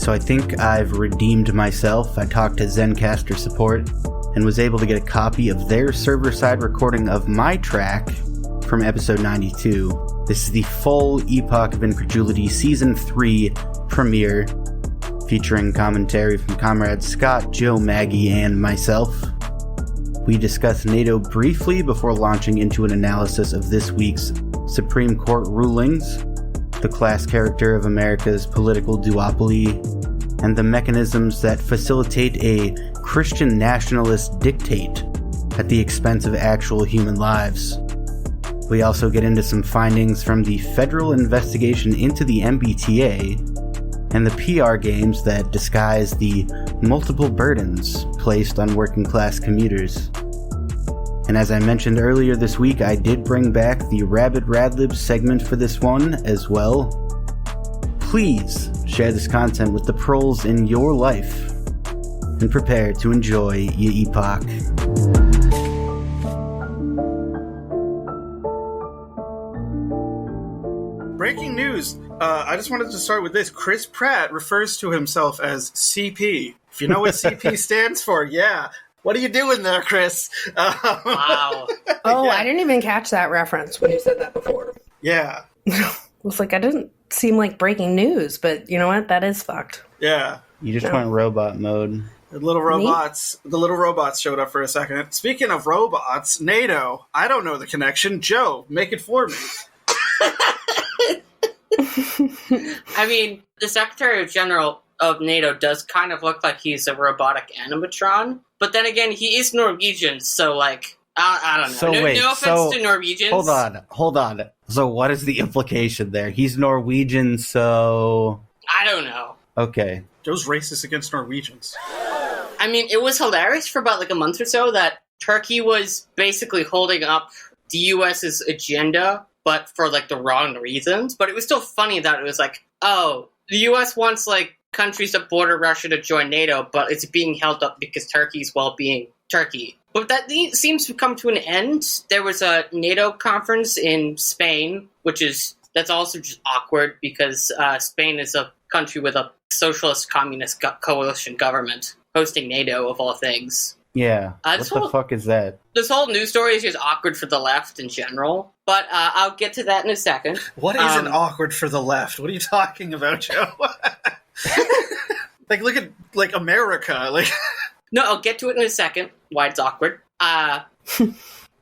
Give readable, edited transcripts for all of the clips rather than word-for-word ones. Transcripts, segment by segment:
So I think I've redeemed myself. I talked to Zencastr support and was able to get a copy of their server-side recording of my track from episode 92. This is the full Epoch of Incredulity Season 3 premiere, featuring commentary from Comrade Scott, Joe, Maggie, and myself. We discuss NATO briefly before launching into an analysis of this week's Supreme Court rulings, the class character of America's political duopoly, and the mechanisms that facilitate a Christian nationalist dictate at the expense of actual human lives. We also get into some findings from the federal investigation into the MBTA and the PR games that disguise the multiple burdens placed on working class commuters. And as I mentioned earlier this week, I did bring back the Rabid Radlibs segment for this one as well. Please share this content with the proles in your life and prepare to enjoy your Epoch. Breaking news. I just wanted to start with this. Chris Pratt refers to himself as CP. If you know what CP stands for, yeah. What are you doing there, Chris? Wow. Oh, yeah. I didn't even catch that reference when you said that before. Yeah. I was like, I didn't seem like breaking news, but you know what? That is fucked. Yeah. You just went robot mode. The little robots showed up for a second. Speaking of robots, NATO. I don't know the connection. Joe, make it for me. I mean, the Secretary General of NATO does kind of look like he's a robotic animatron, but then again, he is Norwegian, so like, I don't know. So wait, no offense to Norwegians. Hold on. So what is the implication there? He's Norwegian, so... I don't know. Okay. Joe's racist against Norwegians. I mean, it was hilarious for about like a month or so that Turkey was basically holding up the U.S.'s agenda, but for like the wrong reasons. But it was still funny that it was like, oh, the U.S. wants like countries that border Russia to join NATO, but it's being held up because Turkey's well-being Turkey. But that seems to come to an end. There was a NATO conference in Spain, that's also just awkward because Spain is a country with a socialist communist coalition government hosting NATO of all things. Yeah. What the fuck is that? This whole news story is just awkward for the left in general, but I'll get to that in a second. What isn't awkward for the left? What are you talking about, Joe? Like, look at, like, America. Like, no, I'll get to it in a second, why it's awkward.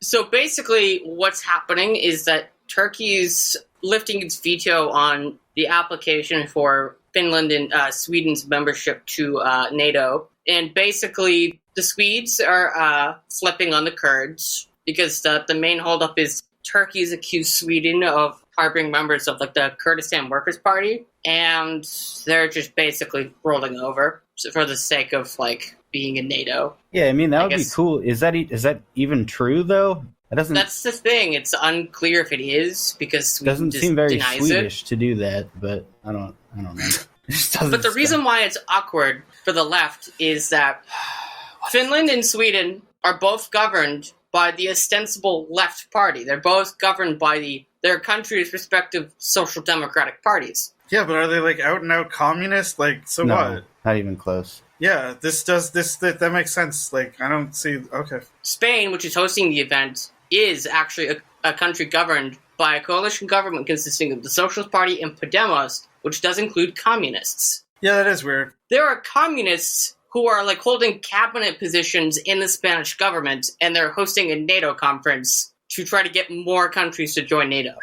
So basically what's happening is that Turkey's lifting its veto on the application for Finland and Sweden's membership to NATO. And basically the Swedes are flipping on the Kurds because the main holdup is Turkey's accused Sweden of harboring members of like the Kurdistan Workers' Party, and they're just basically rolling over for the sake of like being in NATO. Yeah, I mean that would be cool. Is that even true though? That's the thing. It's unclear if it is because Sweden doesn't seem very denies Swedish to do that, but I don't know. But the reason why it's awkward for the left is that Finland and Sweden are both governed by the ostensible left party. They're both governed by their country's respective social democratic parties. yeah, but are they, like, out-and-out communist? Like, so No, what? not even close. Yeah, that makes sense. Like, I don't see... Okay. Spain, which is hosting the event, is actually a country governed by a coalition government consisting of the Socialist Party and Podemos, which does include communists. Yeah, that is weird. There are communists who are like holding cabinet positions in the Spanish government, and they're hosting a NATO conference to try to get more countries to join NATO.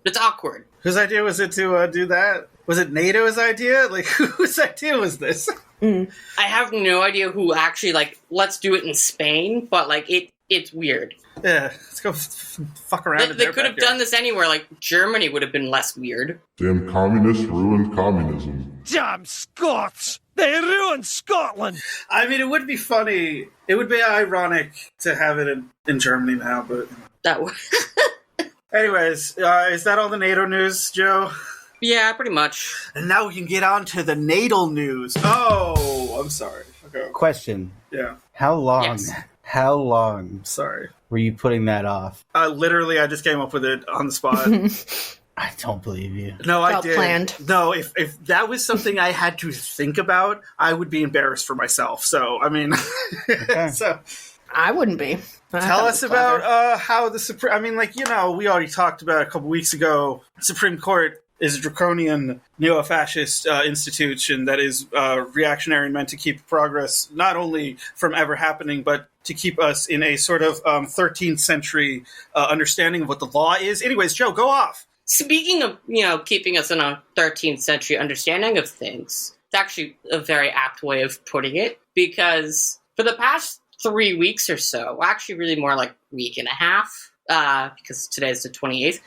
It's awkward. Whose idea was it to do that? Was it NATO's idea? Like, whose idea was this? I have no idea who actually, like, let's do it in Spain, but, like, it's weird. Yeah, let's go fuck around. They could have done this anywhere, like, Germany would have been less weird. Damn communists ruined communism. Damn Scots! They ruined Scotland! I mean, it would be funny. It would be ironic to have it in Germany now, but... That would... Anyways, is that all the NATO news, Joe? Yeah, pretty much. And now we can get on to the NATO news. Oh, I'm sorry. Okay. Question. Yeah. How long? Yes. How long Sorry. were you putting that off? Literally, I just came up with it on the spot. I don't believe you. No, I Felt did. planned. No, if that was something I had to think about, I would be embarrassed for myself. So, I mean, so I wouldn't be. tell us about how the Supreme. I mean, like, you know, we already talked about a couple weeks ago. Supreme Court is a draconian neo-fascist institution that is reactionary and meant to keep progress not only from ever happening, but to keep us in a sort of 13th century understanding of what the law is. Anyways, Joe, go off. Speaking of, keeping us in a 13th century understanding of things, it's actually a very apt way of putting it, because for the past 3 weeks or so, actually really more like week and a half, because today's the 28th,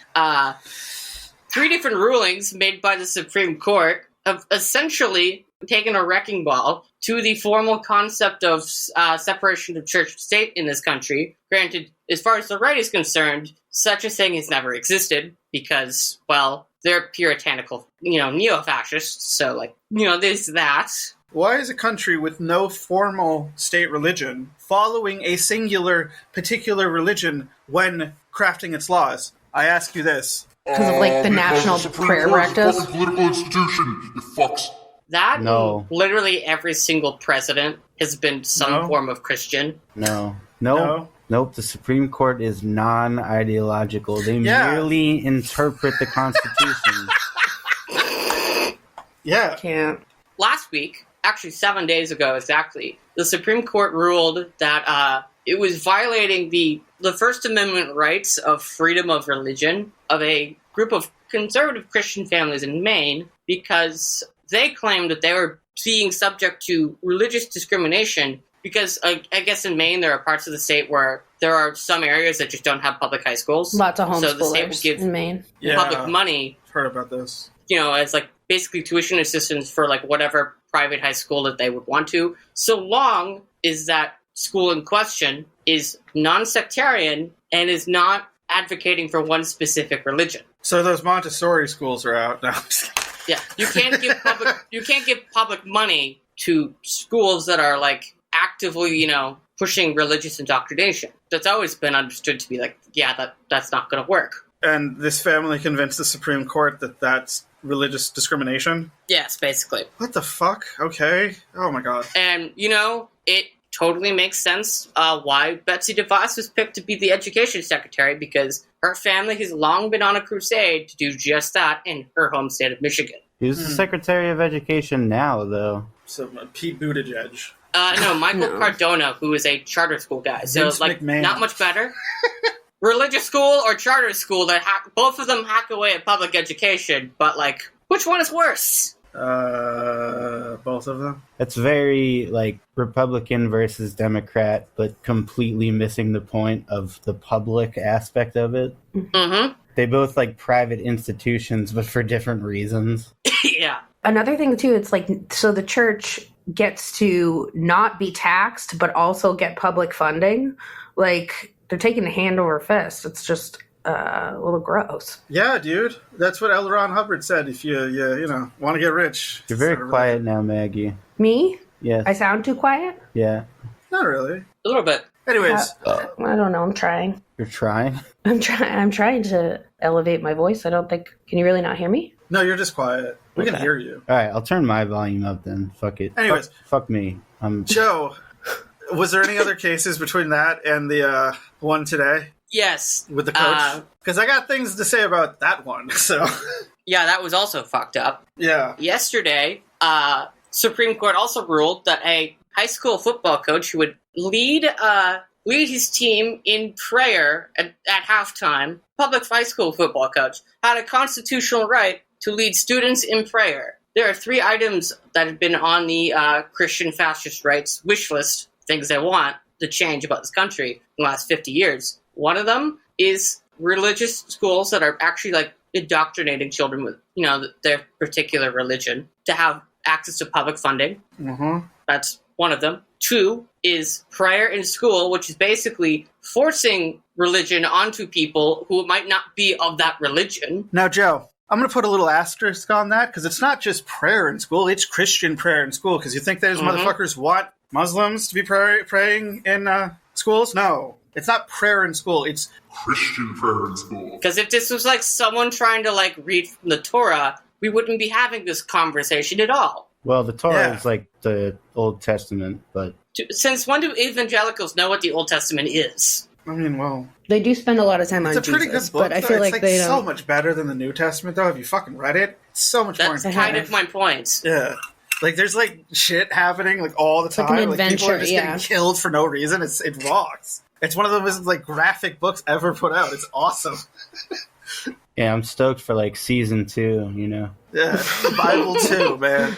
3 different rulings made by the Supreme Court have essentially taken a wrecking ball to the formal concept of separation of church and state in this country. Granted, as far as the right is concerned, such a thing has never existed because, well, they're puritanical, neo-fascists, so, there's that. Why is a country with no formal state religion following a singular, particular religion when crafting its laws? I ask you this. Because of, the national prayer practice? A political institution, you fucks. That, No. literally every single president has been some form of Christian. No. Nope, the Supreme Court is non-ideological. They merely interpret the Constitution. Yeah. Can't. Last week, actually 7 days ago exactly, the Supreme Court ruled that it was violating the First Amendment rights of freedom of religion of a group of conservative Christian families in Maine because they claimed that they were being subject to religious discrimination because I guess in Maine there are parts of the state where there are some areas that just don't have public high schools. Lots of So the state will homeschoolers give in Maine. public money, I've heard about this. as basically tuition assistance for whatever private high school that they would want to, so long as that school in question is non-sectarian and is not advocating for one specific religion. So those Montessori schools are out now. Yeah, you can't give public money to schools that are actively, pushing religious indoctrination. That's always been understood to be that's not going to work. And this family convinced the Supreme Court that that's religious discrimination? Yes, basically. What the fuck? Okay. Oh my god. And, it totally makes sense why Betsy DeVos was picked to be the education secretary, because her family has long been on a crusade to do just that in her home state of Michigan. Who's the Secretary of Education now, though? So Pete Buttigieg. No, Michael Cardona, who is a charter school guy. So, Vince McMahon. not much better. Religious school or charter school, both of them hack away at public education, but, which one is worse? Both of them. It's very, Republican versus Democrat, but completely missing the point of the public aspect of it. Mm-hmm. They both like private institutions, but for different reasons. Yeah. Another thing, too, it's so the church gets to not be taxed, but also get public funding. They're taking a hand over fist. It's just a little gross. Yeah, dude. That's what L. Ron Hubbard said. If you want to get rich. You're very quiet now, Maggie. Me? Yes. I sound too quiet? Yeah. Not really. A little bit. Anyways. I don't know. I'm trying. You're trying? I'm trying to elevate my voice. I don't think... Can you really not hear me? No, you're just quiet. We can hear you. All right, I'll turn my volume up then. Fuck it. Anyways. Fuck me. Joe, was there any other cases between that and the one today? Yes. With the coach? Because I got things to say about that one, so... Yeah, that was also fucked up. Yeah. Yesterday, Supreme Court also ruled that a high school football coach who would lead his team in prayer at halftime, public high school football coach, had a constitutional right to lead students in prayer. There are 3 items that have been on the Christian fascist rights wish list, things they want to change about this country in the last 50 years. One of them is religious schools that are actually indoctrinating children with, their particular religion to have access to public funding. Mm-hmm. That's one of them. 2 is prayer in school, which is basically forcing religion onto people who might not be of that religion. Now, Joe, I'm going to put a little asterisk on that, because it's not just prayer in school, it's Christian prayer in school, because you think those motherfuckers want Muslims to be praying in schools? No. It's not prayer in school. It's Christian prayer in school. Because if this was like someone trying to like read from the Torah, we wouldn't be having this conversation at all. Well, the Torah is like the Old Testament, but... Since when do evangelicals know what the Old Testament is? I mean, well... They do spend a lot of time on Jesus. It's a pretty good book, but I feel it's like they so don't... much better than the New Testament, though. Have you fucking read it? It's so much more That's intense. kind of my point. Yeah. Like, there's, like, shit happening, like, all the time. like an people are adventure, just getting killed for no reason. It rocks. It's one of the most, like, graphic books ever put out. It's awesome. Yeah, I'm stoked for, like, season 2, you know? Yeah, the Bible too, man.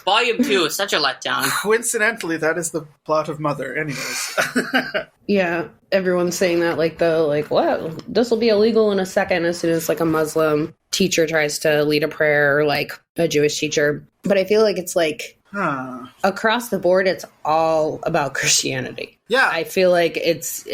Volume 2 is such a letdown. Coincidentally, that is the plot of Mother, anyways. Yeah, everyone's saying that, like, well, this will be illegal in a second as soon as, like, a Muslim teacher tries to lead a prayer, or, like, a Jewish teacher. But I feel like it's, like, across the board, it's all about Christianity. Yeah. I feel like it's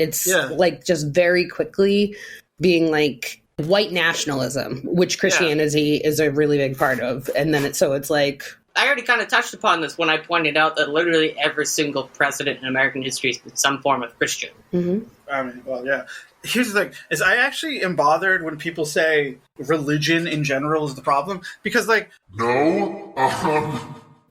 like, just very quickly being, like, white nationalism, which Christianity is a really big part of. And then it's like... I already kind of touched upon this when I pointed out that literally every single president in American history has been some form of Christian. Mm-hmm. I mean, well, yeah. Here's the thing, is I actually am bothered when people say religion in general is the problem. Because, like... No.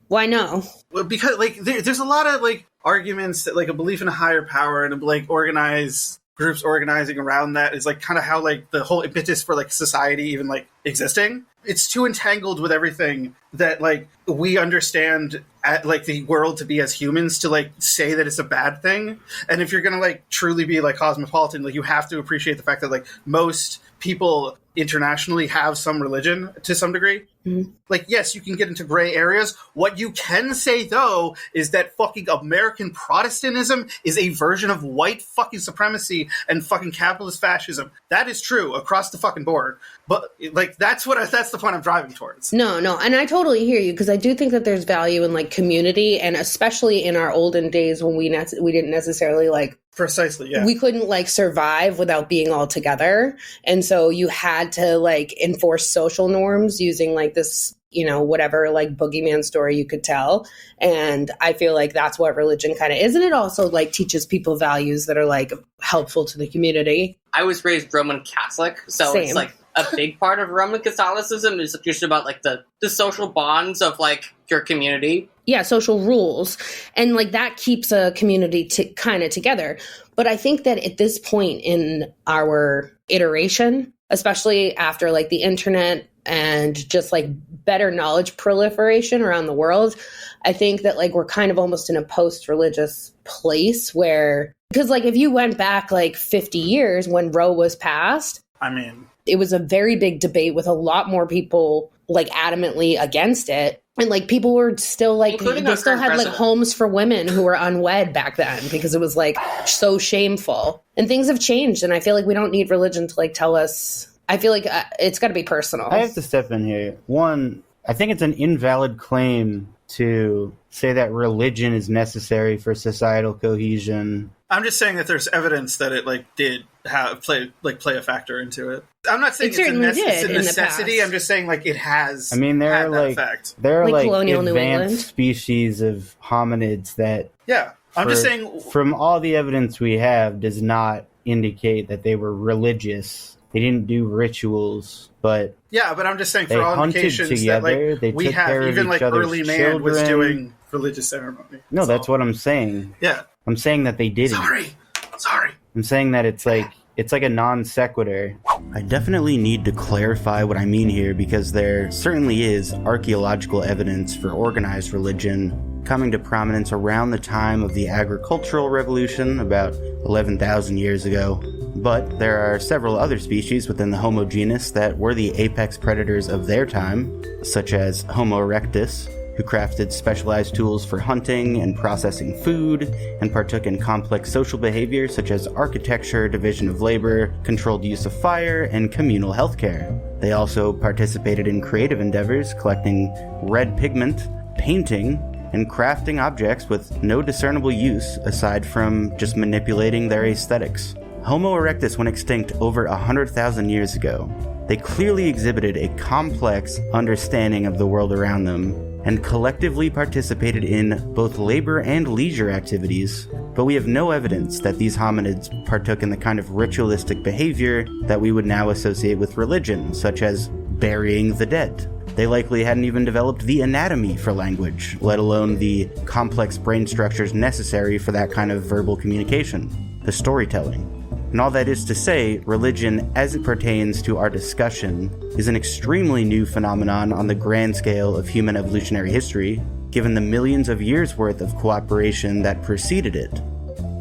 Why no? Well, because, like, there's a lot of, like, arguments that, like, a belief in a higher power and, like, groups organizing around that is, like, kind of how, like, the whole impetus for, like, society even, like, existing. It's too entangled with everything that, like, we understand, like, the world to be as humans to, like, say that it's a bad thing. And if you're gonna, like, truly be, like, cosmopolitan, like, you have to appreciate the fact that, like, most people internationally have some religion to some degree. Mm-hmm. Like, yes, you can get into gray areas. What you can say, though, is that fucking American Protestantism is a version of white fucking supremacy and fucking capitalist fascism. That is true across the fucking board. But, like, that's the point I'm driving towards. No, and I totally hear you, because I do think that there's value in, like, community, and especially in our olden days when we didn't necessarily, like... Precisely, yeah. We couldn't, like, survive without being all together. And so you had to, like, enforce social norms using, like, this, you know, whatever, like, boogeyman story you could tell. And I feel like that's what religion kind of is. And it also, like, teaches people values that are, like, helpful to the community. I was raised Roman Catholic, so Same. It's, like, a big part of Roman Catholicism is just about, like, the social bonds of, like, your community. Yeah, social rules. And, like, that keeps a community kind of together. But I think that at this point in our iteration, especially after, like, the internet and just, like, better knowledge proliferation around the world, I think that, like, we're kind of almost in a post-religious place where... Because, like, if you went back, like, 50 years when Roe was passed... I mean... It was a very big debate with a lot more people, like, adamantly against it. And, like, people were still, like, they still had, like, homes for women who were unwed back then because it was, like, so shameful. And things have changed, and I feel like we don't need religion to, like, tell us. I feel like it's got to be personal. I have to step in here. One, I think it's an invalid claim to say that religion is necessary for societal cohesion. I'm just saying that there's evidence that it, like, did play a factor into it. I'm not saying it's a necessity. I'm just saying, like, it has. I mean, there are effect. Colonial advanced species of hominids that. Yeah, I'm just saying. From all the evidence we have, does not indicate that they were religious. They didn't do rituals, but. Yeah, but I'm just saying for all indications together, that, like, we have even, like, early man children. Was doing religious ceremony. No, that's what I'm saying. Yeah, I'm saying that they didn't. Sorry. I'm saying that it's like a non sequitur. I definitely need to clarify what I mean here, because there certainly is archaeological evidence for organized religion coming to prominence around the time of the agricultural revolution about 11,000 years ago. But there are several other species within the Homo genus that were the apex predators of their time, such as Homo erectus, who crafted specialized tools for hunting and processing food, and partook in complex social behavior such as architecture, division of labor, controlled use of fire, and communal healthcare. They also participated in creative endeavors, collecting red pigment, painting, and crafting objects with no discernible use aside from just manipulating their aesthetics. Homo erectus went extinct over 100,000 years ago. They clearly exhibited a complex understanding of the world around them, and collectively participated in both labor and leisure activities, but we have no evidence that these hominids partook in the kind of ritualistic behavior that we would now associate with religion, such as burying the dead. They likely hadn't even developed the anatomy for language, let alone the complex brain structures necessary for that kind of verbal communication, the storytelling. And all that is to say, religion, as it pertains to our discussion, is an extremely new phenomenon on the grand scale of human evolutionary history, given the millions of years' worth of cooperation that preceded it.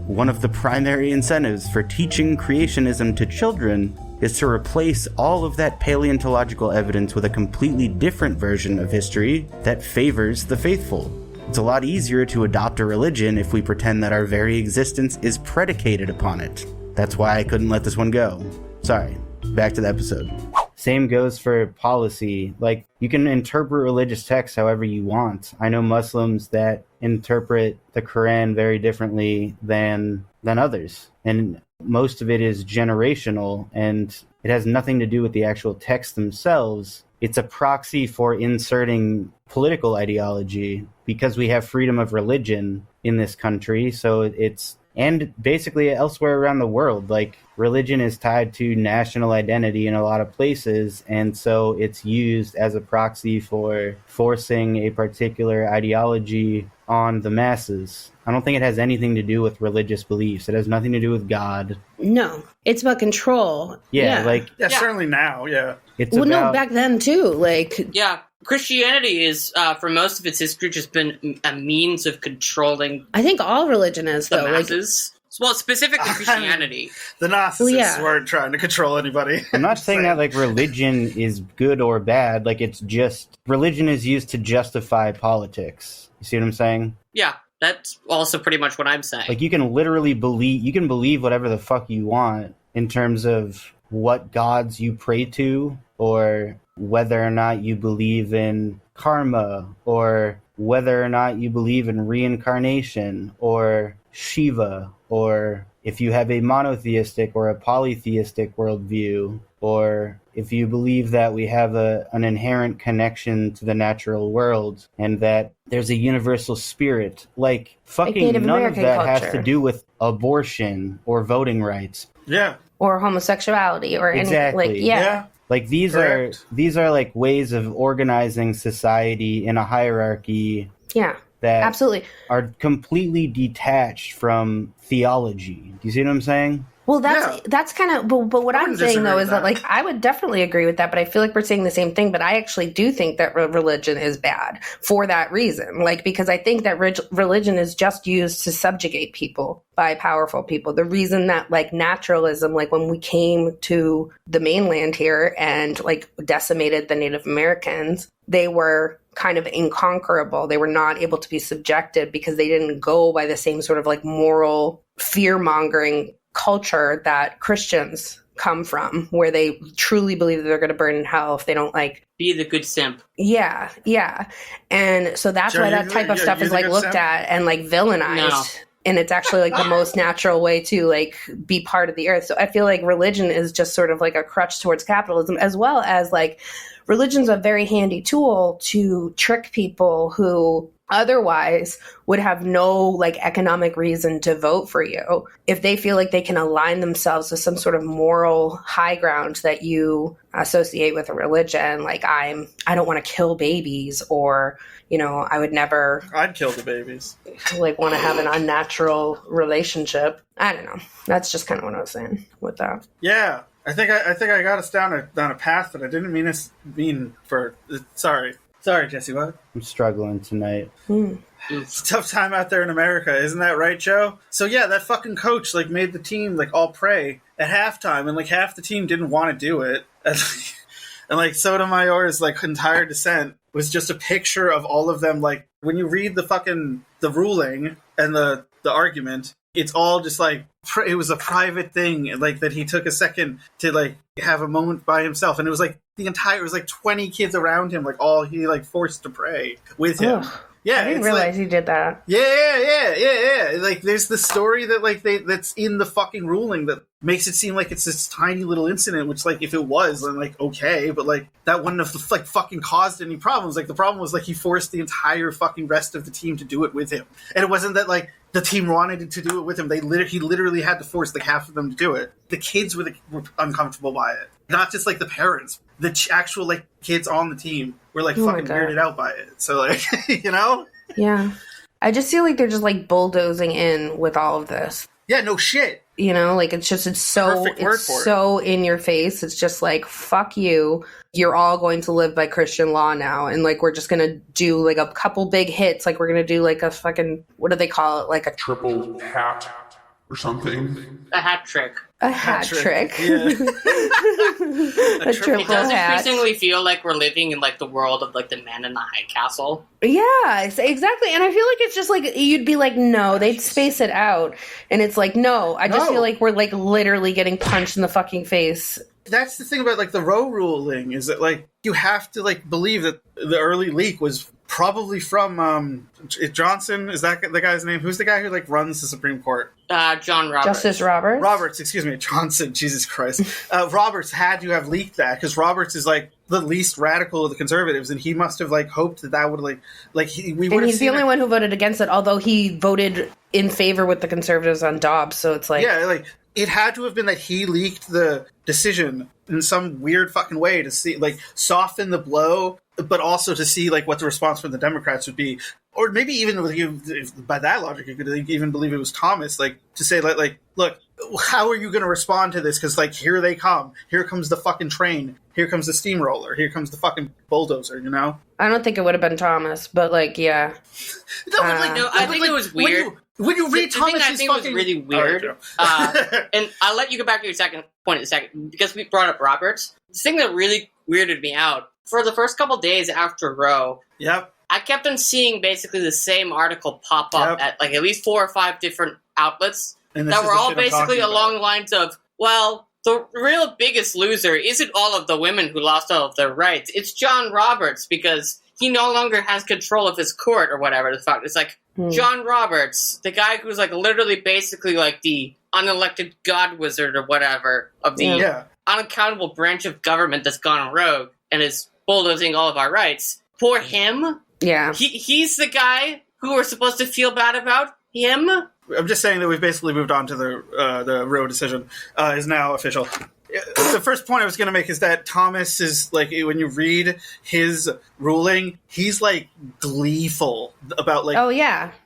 One of the primary incentives for teaching creationism to children is to replace all of that paleontological evidence with a completely different version of history that favors the faithful. It's a lot easier to adopt a religion if we pretend that our very existence is predicated upon it. That's why I couldn't let this one go. Sorry, back to the episode. Same goes for policy. Like, you can interpret religious texts however you want. I know Muslims that interpret the Quran very differently than others. And most of it is generational, and it has nothing to do with the actual texts themselves. It's a proxy for inserting political ideology because we have freedom of religion in this country. So it's, and basically elsewhere around the world, like, religion is tied to national identity in a lot of places, and so it's used as a proxy for forcing a particular ideology on the masses. I don't think it has anything to do with religious beliefs. It has nothing to do with God. No, it's about control. Yeah. Certainly now, yeah. It's well, about, no, back then too. Like, Yeah, Christianity is, for most of its history, just been a means of controlling I think all religion is, the though. masses. Well, specifically Christianity. The Gnostics weren't trying to control anybody. I'm not saying that, like, religion is good or bad. Like, it's just, religion is used to justify politics. You see what I'm saying? Yeah, that's also pretty much what I'm saying. Like, you can literally believe whatever the fuck you want in terms of what gods you pray to, or whether or not you believe in karma, or whether or not you believe in reincarnation, or Shiva, or if you have a monotheistic or a polytheistic worldview, or if you believe that we have an inherent connection to the natural world and that there's a universal spirit. Like, fucking Native none American of that culture. has to do with abortion or voting rights. Yeah. or homosexuality or Exactly. any, like, yeah. Like, these Correct. are like ways of organizing society in a hierarchy Yeah, that absolutely. are completely detached from theology. Do you see what I'm saying? Well, that's kind of, but what I I'm wouldn't saying though disagree is with that, like, I would definitely agree with that, but I feel like we're saying the same thing. But I actually do think that religion is bad for that reason, like, because I think that religion is just used to subjugate people by powerful people. The reason that, like, naturalism, like when we came to the mainland here and, like, decimated the Native Americans, they were kind of inconquerable. They were not able to be subjected because they didn't go by the same sort of, like, moral fear-mongering culture that Christians come from, where they truly believe that they're going to burn in hell if they don't, like, Be the good simp. yeah. And so that's why that type of stuff is, like, looked at and, like, villainized. No. And it's actually, like, the most natural way to, like, be part of the earth. So I feel like religion is just sort of like a crutch towards capitalism, as well as, like, religion's a very handy tool to trick people who otherwise would have no, like, economic reason to vote for you. If they feel like they can align themselves with some sort of moral high ground that you associate with a religion, like, I don't want to kill babies, or, you know, I would never, I'd kill the babies. like, want to have an unnatural relationship. I don't know. That's just kind of what I was saying with that. Yeah. I think I got us down a path that I didn't mean for. Sorry, Jesse. What? I'm struggling tonight. It's a tough time out there in America, isn't that right, Joe? So yeah, that fucking coach, like, made the team, like, all pray at halftime, and, like, half the team didn't want to do it, and like Sotomayor's, like, entire dissent was just a picture of all of them. Like, when you read the ruling and the argument, it's all just like, it was a private thing, like, that he took a second to, like, have a moment by himself, and it was like it was like 20 kids around him, like, all he, like, forced to pray with him. Ugh. Yeah, I didn't it's realize like, he did that. yeah. Like, there's the story that, like, that's in the fucking ruling that makes it seem like it's this tiny little incident, which, like, if it was, then, like, okay, but, like, that wouldn't have, like, fucking caused any problems. Like, the problem was, like, he forced the entire fucking rest of the team to do it with him. And it wasn't that, like, the team wanted to do it with him. He literally had to force, like, half of them to do it. The kids were uncomfortable by it. Not just, like, the parents. The actual, like, kids on the team were, like, fucking weirded out by it. So, like, you know? Yeah. I just feel like they're just, like, bulldozing in with all of this. Yeah, no shit. You know, like, it's so in your face. It's just like, fuck you. You're all going to live by Christian law now. And, like, we're just going to do, like, a couple big hits. Like, we're going to do, like, a fucking, what do they call it? Like a triple hat or something. A hat trick. A hat trick. Yeah. A triple It does hat. increasingly feel like we're living in, like, the world of, like, the man in the high castle. Yeah, exactly. And I feel like it's just like, you'd be like, no, they'd space it out. And it's like, no, I just feel like we're, like, literally getting punched in the fucking face. That's the thing about, like, the Roe ruling, is that, like, you have to, like, believe that the early leak was probably from Johnson. Is that the guy's name? Who's the guy who, like, runs the Supreme Court? John Roberts. Justice Roberts? Roberts, excuse me. Johnson, Jesus Christ. Roberts had to have leaked that, because Roberts is, like, the least radical of the conservatives, and he must have, like, hoped that would, we would have And he's the only one who voted against it, although he voted in favor with the conservatives on Dobbs, so it's like... Yeah, like, it had to have been that he leaked the decision in some weird fucking way to see, like, soften the blow, but also to see, like, what the response from the Democrats would be. Or maybe even by that logic, you could even believe it was Thomas, like, to say, like, look, how are you going to respond to this? Because, like, here they come. Here comes the fucking train. Here comes the steamroller. Here comes the fucking bulldozer, you know? I don't think it would have been Thomas, but, like, yeah. I think it was weird. When you read Thomas, I think was really weird. And I'll let you go back to your second point in a second, because we brought up Roberts. The thing that really weirded me out, for the first couple days after Roe, I kept on seeing basically the same article pop up at, like, at least 4 or 5 different outlets that were all basically along the lines of, well, the real biggest loser isn't all of the women who lost all of their rights. It's John Roberts, because he no longer has control of his court or whatever the fuck. It's like, John Roberts, the guy who's, like, literally basically, like, the unelected god wizard or whatever of the unaccountable branch of government that's gone rogue and is bulldozing all of our rights. Poor him. Yeah. He's the guy who we're supposed to feel bad about. Him. I'm just saying that we've basically moved on to the Roe decision is now official. The first point I was going to make is that Thomas is, like, when you read his ruling, he's, like, gleeful about, like,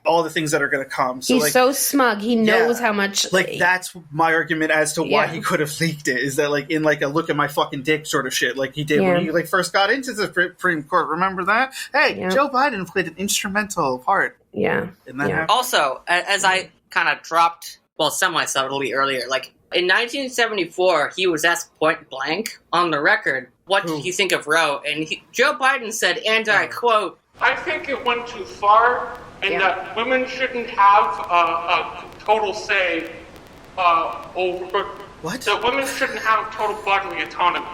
all the things that are going to come. So, he's, like, so smug. He knows how much... Like, that's my argument as to why he could have leaked it, is that, like, in, like, a look at my fucking dick sort of shit, like he did when he, like, first got into the Supreme Court. Remember that? Hey, Joe Biden played an instrumental part. Yeah. In that Also, as I kind of dropped, well, semi-subtly earlier, like, in 1974, he was asked point blank on the record, what did he think of Roe? And Joe Biden said, and I quote, I think it went too far, and that women shouldn't have a total say over... What? That women shouldn't have total bodily autonomy.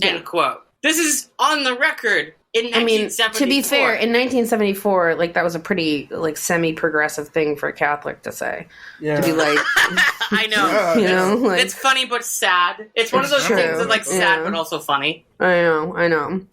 End quote. This is on the record. In 1974. I mean, to be fair, in 1974, like, that was a pretty, like, semi-progressive thing for a Catholic to say. Yeah. To be like... I know. You know, like, it's funny but sad. It's one of those things that's, like, sad but also funny. I know.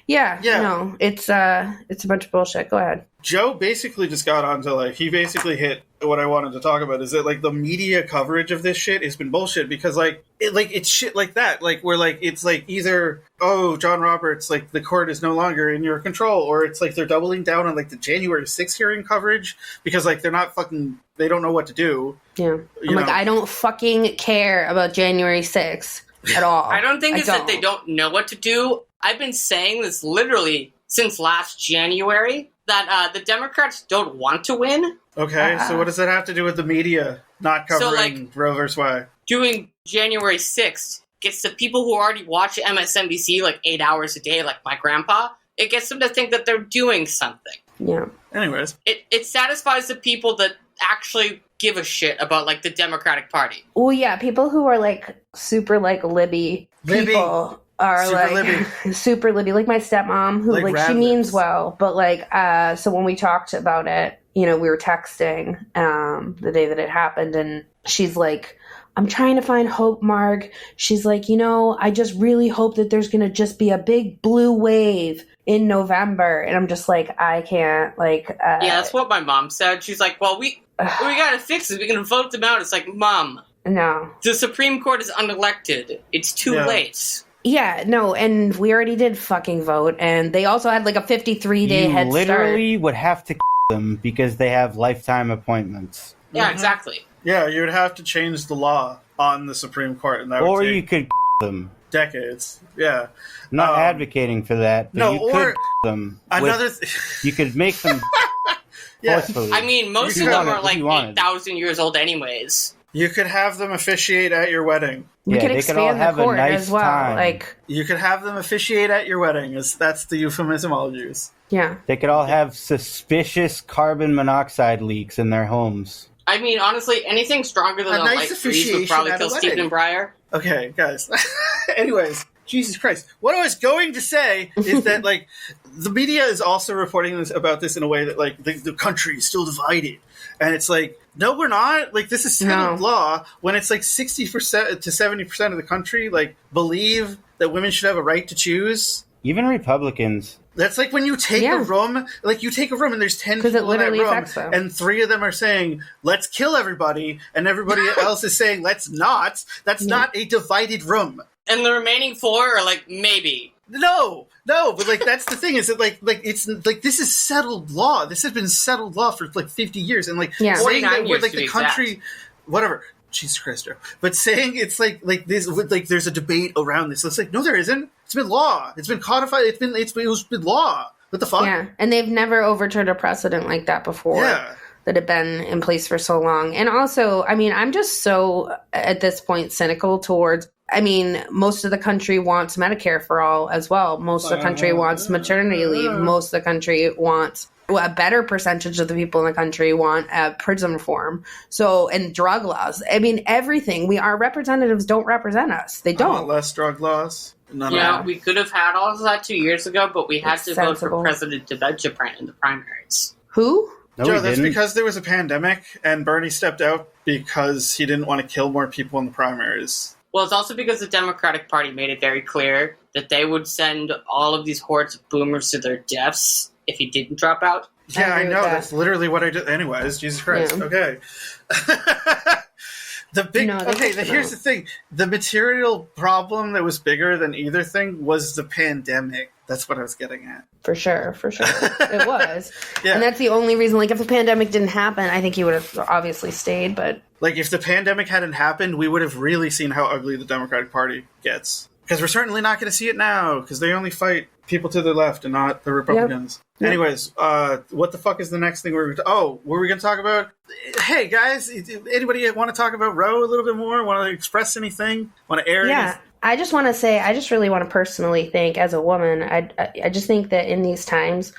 Yeah. No, it's a bunch of bullshit. Go ahead. Joe basically just got onto, like, he basically hit what I wanted to talk about, is that, like, the media coverage of this shit has been bullshit, because, like, it's shit like that, like, where, like, it's, like, either, oh, John Roberts, like, the court is no longer in your control, or it's, like, they're doubling down on, like, the January 6th hearing coverage, because, like, they're not fucking, they don't know what to do. Yeah. I'm like, I don't fucking care about January 6th at all. I don't think it's that they don't know what to do. I've been saying this literally since last January, that the Democrats don't want to win. Okay, so what does that have to do with the media not covering Roe vs. Wade? Doing January 6th gets the people who already watch MSNBC like 8 hours a day, like my grandpa, it gets them to think that they're doing something. Yeah. Anyways. It satisfies the people that actually give a shit about, like, the Democratic Party. Well, yeah, people who are, like, super, like, Libby people are, super like, Libby. Super Libby. Like my stepmom, who, like she means well, but, like, so when we talked about it, you know, we were texting the day that it happened, and she's like, I'm trying to find hope, Marg. She's like, I just really hope that there's going to just be a big blue wave in November. And I'm just like, I can't, yeah, that's what my mom said. She's like, well, we got to fix it. We can vote them out. It's like, Mom. No. The Supreme Court is unelected. It's too late. Yeah, no, and we already did fucking vote, and they also had a 53-day head start. You literally would have to them because they have lifetime appointments. Yeah, exactly. Yeah, you would have to change the law on the Supreme Court, and that would take you could them. decades. Yeah. I'm not advocating for that, but you could them. You could make them forcefully. I mean, most of them are 8,000 years old anyways. You could have them officiate at your wedding. You could expand the court as well. Time. You could have them officiate at your wedding. That's the euphemism I'll use. Yeah. They could all have suspicious carbon monoxide leaks in their homes. I mean, honestly, anything stronger than a light freeze would probably kill Stephen Breyer. Okay, guys. Anyways, Jesus Christ. What I was going to say is that, the media is also reporting about this in a way that, the country is still divided. And it's like, no, we're not. This is settled law when it's 60% to 70% of the country, believe that women should have a right to choose. Even Republicans. That's when you take a room, you take a room and there's 10 people in that room, and 3 of them are saying, let's kill everybody, and everybody else is saying, let's not. That's not a divided room. And the remaining 4 are maybe. No, but that's the thing is that it's this is settled law. This has been settled law for 50 years, and saying that we're the country, whatever. Jesus Christ, Joe. But saying it's this, there's a debate around this. It's no, there isn't. It's been law. It's been codified. It was been law. What the fuck? Yeah, and they've never overturned a precedent like that before. Yeah. That had been in place for so long. And also, I mean, I'm just so, at this point, cynical towards, most of the country wants Medicare for all as well. Most of the country wants maternity leave. Most of the country wants, a better percentage of the people in the country want prison reform. So, and drug laws. Everything. Our representatives don't represent us. They don't. Less drug laws. We could have had all of that 2 years ago, but we had to vote for President Devedjian in the primaries. Who? No, Joe, that's because there was a pandemic, and Bernie stepped out because he didn't want to kill more people in the primaries. Well, it's also because the Democratic Party made it very clear that they would send all of these hordes of boomers to their deaths if he didn't drop out. Yeah, I know. That's literally what I did. Anyways, Jesus Christ. Yeah. Okay. Here's the thing. The material problem that was bigger than either thing was the pandemic. That's what I was getting at. For sure. It was. Yeah. And that's the only reason, if the pandemic didn't happen, I think he would have obviously stayed, but... if the pandemic hadn't happened, we would have really seen how ugly the Democratic Party gets. Because we're certainly not going to see it now, because they only fight people to the left and not the Republicans. Yep. Anyways, what the fuck is the next thing were we going to talk about? Hey, guys, anybody want to talk about Roe a little bit more? Want to express anything? Want to air anything? I just want to say, I just really want to personally think, as a woman, I just think that in these times,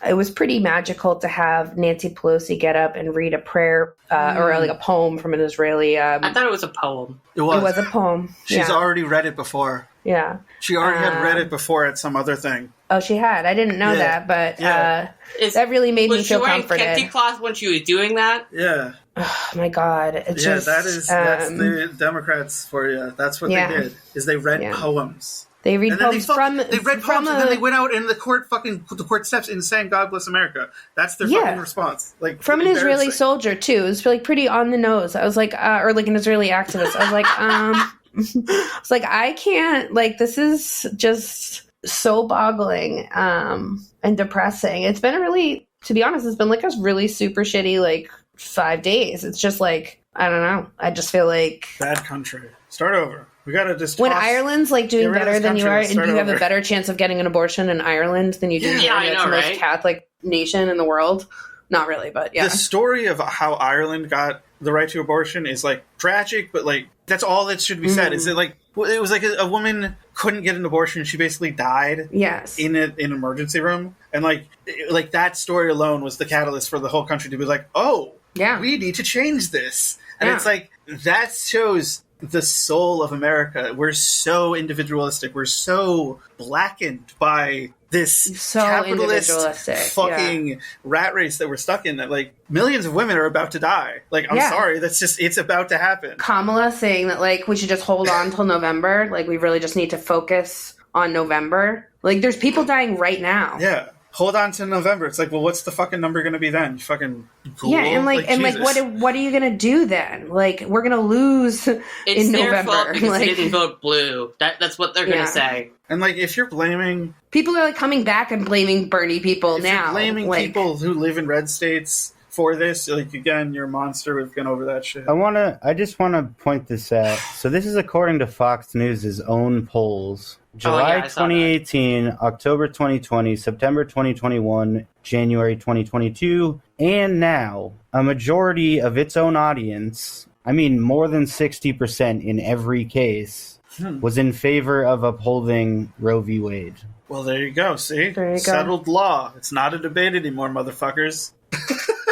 it was pretty magical to have Nancy Pelosi get up and read a prayer or a poem from an Israeli. I thought it was a poem. It was a poem. She's already read it before. Yeah. She already had read it before at some other thing. Oh, she had. I didn't know that, but that really made me feel comforted. Was she wearing kente cloth when she was doing that? Yeah. Oh my God! That's the Democrats for you. That's what they did. Is they read poems. They read poems and then they went out in the court steps and sang "God Bless America." That's their fucking response. From an Israeli soldier too. It was pretty on the nose. I was like, or an Israeli activist. I was like, I was like, I can't. This is just so boggling and depressing. It's been to be honest, it's been a really super shitty 5 days. It's just I don't know. I just feel like bad country. Start over. We gotta just when Ireland's doing better than you are, and you have a better chance of getting an abortion in Ireland than you do here. It's the most Catholic nation in the world. Not really, but yeah. The story of how Ireland got the right to abortion is tragic, but that's all that should be said. Is that it was a woman couldn't get an abortion. She basically died. Yes. In an emergency room, and that story alone was the catalyst for the whole country to be oh. Yeah. We need to change this. And it's that shows the soul of America. We're so individualistic. We're so blackened by this So capitalist individualistic, fucking rat race that we're stuck in, that like millions of women are about to die. Like, I'm sorry, that's just, it's about to happen. Kamala saying that like we should just hold on till November. Like we really just need to focus on November. Like there's people dying right now. Yeah. Hold on to November. It's like, well, what's the fucking number going to be then? You fucking cool? Yeah, and what are you gonna do then? Like we're gonna lose It's in their November. fault because Like, they didn't vote blue. That's what they're Yeah. gonna say. And like, if you're blaming people are like coming back and blaming Bernie people if now. you're blaming like, people who live in red states for this, like, again, you're a monster. We've gone over that shit. I just want to point this out. So this is according to Fox News' own polls. July I saw that. 2018, October 2020, September 2021, January 2022, and now a majority of its own audience, I mean more than 60% in every case, was in favor of upholding Roe v. Wade. Well, there you go. See? There you go. Settled law. It's not a debate anymore, motherfuckers.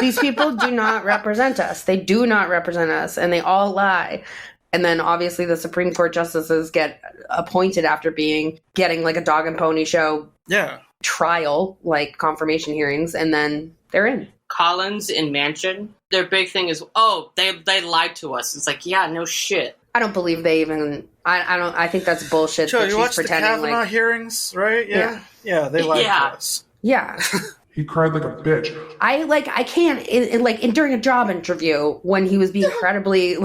these people do not represent us. They do not represent us, and they all lie. And then obviously the Supreme Court justices get appointed after getting like a dog and pony show Yeah. trial, like confirmation hearings, and then they're in. Collins and Manchin, their big thing is, they lied to us. It's like, yeah, no shit. I don't believe they even. I think that's bullshit. Joe, that you she's watched the pretending Kavanaugh like. hearings, right? Yeah. Yeah, they lied to us. Yeah. He cried like a bitch. I can't during a job interview when he was being incredibly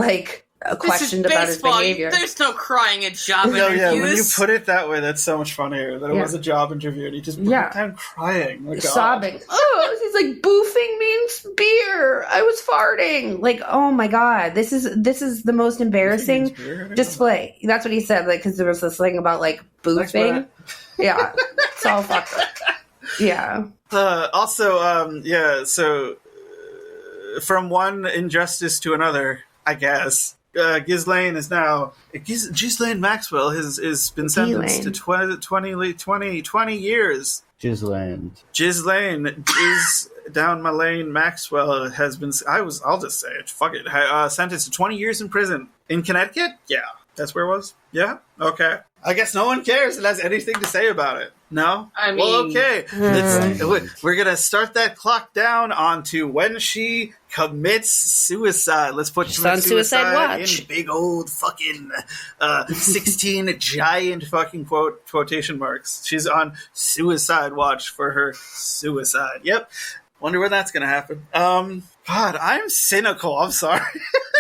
questioned about his behavior. There's no crying at job No, interviews. yeah, when you put it that way, that's so much funnier. That it was a job interview and he just broke down crying. My God. Sobbing. Oh, he's like, boofing means beer. I was farting. Like, oh my God, this is the most embarrassing display. That's what he said. Like, because there was this thing about like boofing. Yeah, it's all fucked up. Yeah. So from one injustice to another, I guess. Ghislaine Maxwell has been sentenced to 20 years. Ghislaine is down my lane. Maxwell has been. I'll just say it. Fuck it. Sentenced to 20 years in prison in Connecticut. Yeah, that's where it was. Yeah. Okay. I guess no one cares and has anything to say about it. No? I mean... Well, okay. We're going to start that clock down onto when she commits suicide. Let's put suicide watch in big old fucking 16 giant fucking quotation marks. She's on suicide watch for her suicide. Yep. Wonder when that's going to happen. God, I'm cynical. I'm sorry.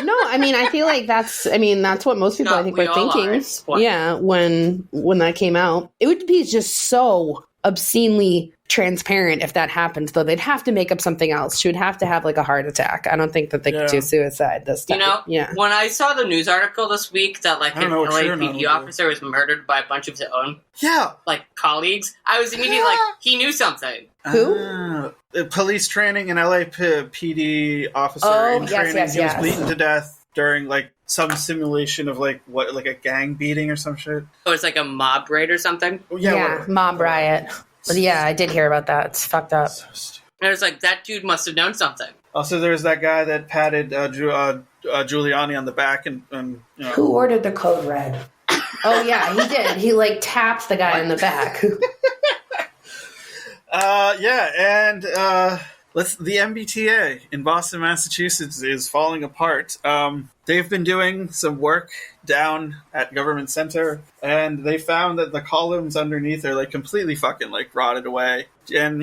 No, I mean, I feel like that's what most people I think were thinking. Yeah, when that came out, it would be just so obscenely transparent if that happened. Though they'd have to make up something else. She would have to have like a heart attack. I don't think that they could do suicide this time. When I saw the news article this week that like an LAPD officer was murdered by a bunch of his own colleagues, I was immediately like, he knew something. Who? Police training, an LAPD officer in training. He was beaten to death during like some simulation of like a gang beating or some shit. Oh, it's like a mob raid or something? Yeah, mob riot. But yeah, I did hear about that. It's fucked up. And it was like, that dude must have known something. Also, there's that guy that patted Giuliani on the back and Who ordered the code red? Oh yeah, he did. He like tapped the guy in the back. The MBTA in Boston, Massachusetts is falling apart. They've been doing some work down at Government Center, and they found that the columns underneath are like completely fucking like rotted away. And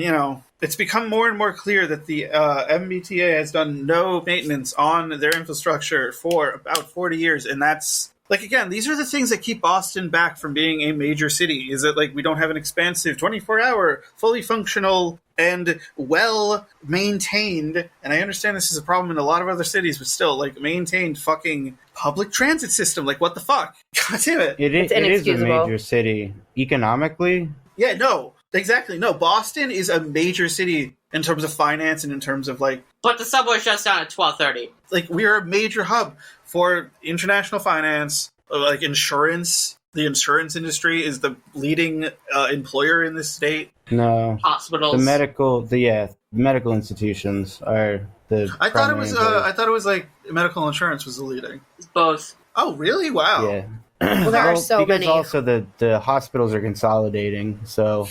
it's become more and more clear that the MBTA has done no maintenance on their infrastructure for about 40 years, and that's. Like, again, these are the things that keep Boston back from being a major city, is that, like, we don't have an expansive 24-hour, fully functional, and well-maintained, and I understand this is a problem in a lot of other cities, but still, like, maintained fucking public transit system. Like, what the fuck? God damn it. It is a major city. Economically? Yeah, no. Exactly. No, Boston is a major city in terms of finance and in terms of, like... But the subway shuts down at 12:30. Like, we're a major hub for international finance, like insurance. The insurance industry is the leading employer in this state. No. Hospitals. The medical institutions are the I thought it was like medical insurance was the leading. Both. Oh, really? Wow. Yeah. Well, there are so because many. also the hospitals are consolidating, so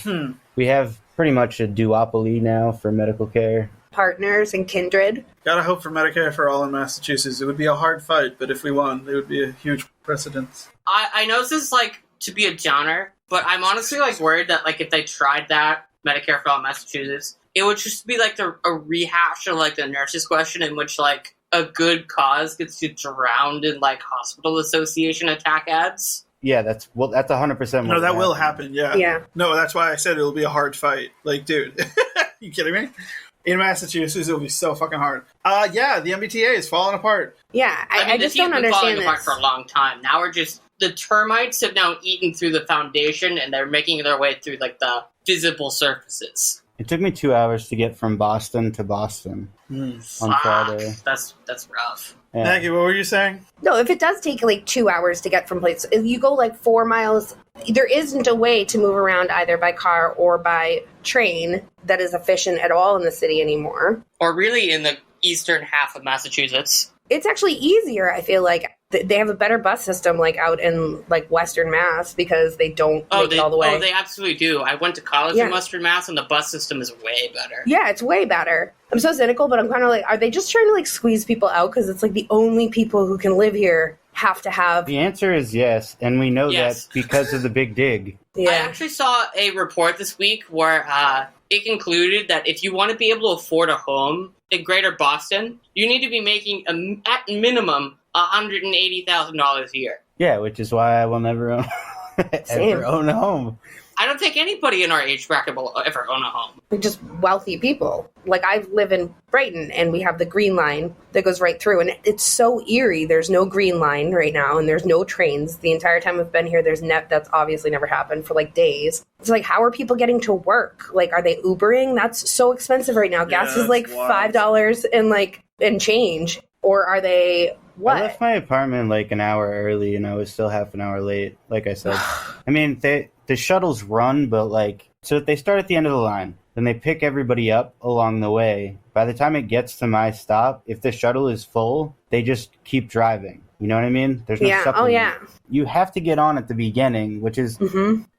we have pretty much a duopoly now for medical care. Partners and kindred. Gotta hope for Medicare for all in Massachusetts. It would be a hard fight, but if we won, it would be a huge precedent. I know this is like to be a downer, but I'm honestly like worried that like if they tried that Medicare for all in Massachusetts, it would just be like a rehash of like the nurses question in which like a good cause gets you drowned in like hospital association attack ads. Yeah, that's 100%. No, that will happen. Yeah. Yeah. No, that's why I said it'll be a hard fight. Like, dude, you kidding me? In Massachusetts, it'll be so fucking hard. Yeah, the MBTA is falling apart. Yeah, I just don't understand falling this. apart for a long time. Now we're just the termites have now eaten through the foundation, and they're making their way through like the visible surfaces. It took me 2 hours to get from Boston to Boston on Friday. That's rough. Yeah. Maggie, what were you saying? No, if it does take like 2 hours to get from place, if you go like 4 miles, there isn't a way to move around either by car or by train that is efficient at all in the city anymore. Or really in the eastern half of Massachusetts. It's actually easier, I feel like. They have a better bus system like out in like Western Mass because they don't make it all the way. Oh, they absolutely do. I went to college in Western Mass and the bus system is way better. Yeah, it's way better. I'm so cynical, but I'm kind of like, are they just trying to like squeeze people out? Because it's like the only people who can live here have to have... The answer is yes, and we know Yes. that because of the big dig. Yeah. I actually saw a report this week where it concluded that if you want to be able to afford a home in Greater Boston, you need to be making at minimum $180,000 a year. Yeah, which is why I will never own, ever own a home. I don't think anybody in our age bracket will ever own a home. We're just wealthy people. Like, I live in Brighton, and we have the Green Line that goes right through, and it's so eerie. There's no Green Line right now, and there's no trains. The entire time I've been here, that's obviously never happened for, like, days. It's like, how are people getting to work? Like, are they Ubering? That's so expensive right now. Gas is, like, $5 and change. Or are they... What? I left my apartment like an hour early, and I was still half an hour late, like I said. I mean, the shuttles run, but like, so they start at the end of the line, then they pick everybody up along the way. By the time it gets to my stop, if the shuttle is full, they just keep driving. You know what I mean? There's no supplement. Oh yeah. You have to get on at the beginning, which is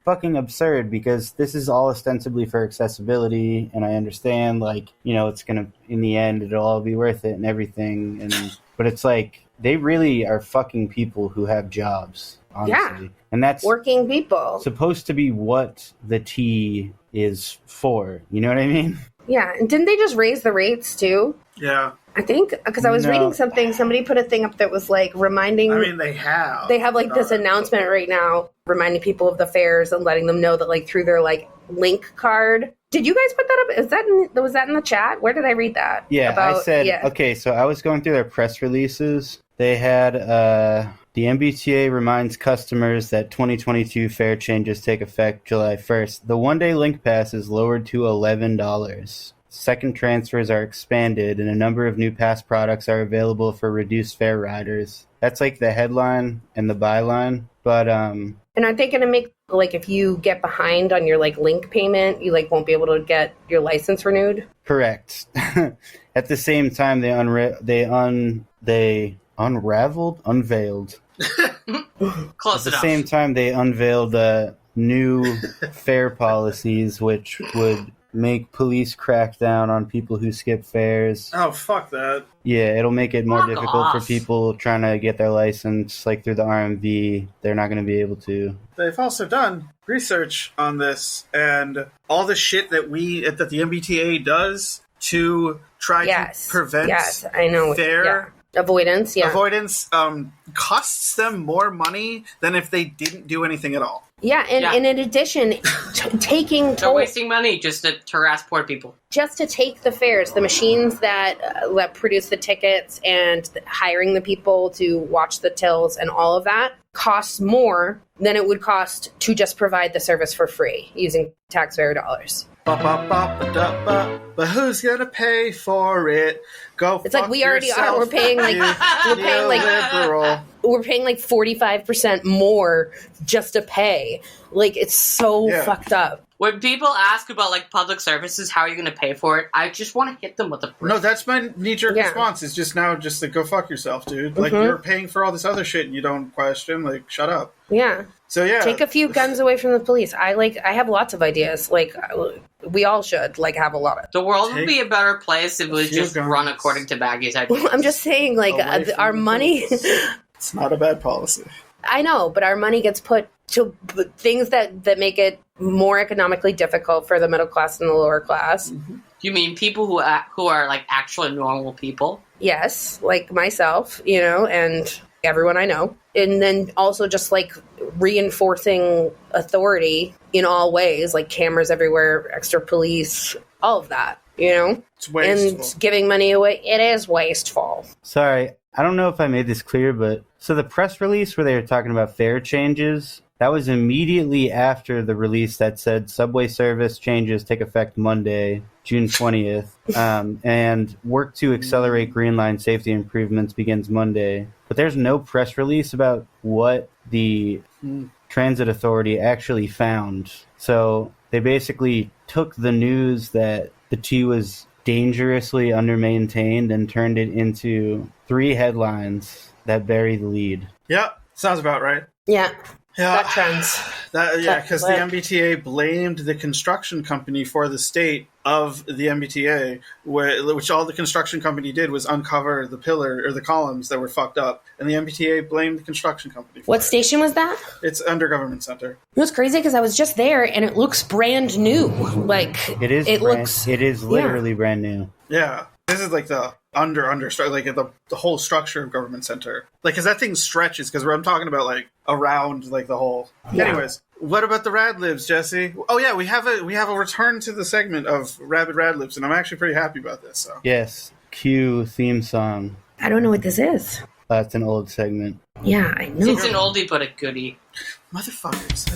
fucking absurd because this is all ostensibly for accessibility, and I understand, like, you know, it's gonna, in the end, it'll all be worth it and everything, but it's like, they really are fucking people who have jobs, honestly. Yeah. And that's working people. supposed to be what the T is for. You know what I mean? Yeah, and didn't they just raise the rates too? Yeah. I think, because I was reading something, somebody put a thing up that was like reminding... I mean, they have. They have like this announcement right now reminding people of the fares and letting them know that like through their like link card. Did you guys put that up? Was that in the chat? Where did I read that? Yeah, I said, okay, so I was going through their press releases. They had, the MBTA reminds customers that 2022 fare changes take effect July 1st. The one-day link pass is lowered to $11. Second transfers are expanded, and a number of new pass products are available for reduced fare riders. That's like the headline and the byline, but And are they going to make, like, if you get behind on your, like, link payment, you, like, won't be able to get your license renewed? Correct. At the same time, they unveiled. Close At the enough. same time, they unveiled new fare policies, which would make police crack down on people who skip fares. Oh, fuck that. Yeah, it'll make it more Fuck difficult off. for people trying to get their license, like through the RMV. They're not going to be able to. They've also done research on this, and all the shit that the MBTA does to try to prevent I know. fare avoidance, avoidance costs them more money than if they didn't do anything at all. Yeah, and in addition, taking They're wasting money just to harass poor people. Just to take the fares, the machines that produce the tickets and hiring the people to watch the tills and all of that costs more than it would cost to just provide the service for free using taxpayer dollars. But who's gonna pay for it? It's like we already are. We're paying like we're paying like 45% more just to pay. Like, it's so fucked up. When people ask about like public services, how are you going to pay for it? I just want to hit them with a brick. No, that's my knee-jerk response. Is just now, just like, go fuck yourself, dude. Like, you're paying for all this other shit and you don't question. Like, shut up. Yeah. So yeah, take a few guns away from the police. I have lots of ideas. Like, we all should have a lot of. The world would be a better place if it was just run according to Baggy's ideas. I'm just saying, like, our money. It's not a bad policy. I know, but our money gets put to things that make it more economically difficult for the middle class and the lower class. You mean people who are like actually normal people? Yes, like myself, and everyone I know. And then also just like reinforcing authority in all ways, like cameras everywhere, extra police, all of that, It's wasteful. And giving money away, it is wasteful. Sorry, I don't know if I made this clear, but so the press release where they were talking about fare changes, that was immediately after the release that said subway service changes take effect Monday, June 20th, and work to accelerate Green Line safety improvements begins Monday. But there's no press release about what the transit authority actually found. So they basically took the news that the T was dangerously undermaintained and turned it into 3 headlines that bury the lead. Yep, sounds about right. Yeah. Yeah, that trends. Because the MBTA blamed the construction company for the state of the MBTA, which all the construction company did was uncover the pillar or the columns that were fucked up, and the MBTA blamed the construction company. What station was that? It's under Government Center. It was crazy because I was just there, and it looks brand new. Like it is. It is literally brand new. Yeah, this is like the under like the whole structure of Government Center, like, because that thing stretches, because I'm talking about like around like the whole. Yeah. Anyways, what about the Radlibs, Jesse? Oh yeah, we have a return to the segment of Rabid Radlibs, and I'm actually pretty happy about this. So yes, cue theme song. I don't know what this is. That's an old segment. Yeah, I know. It's an oldie but a goodie. Motherfuckers.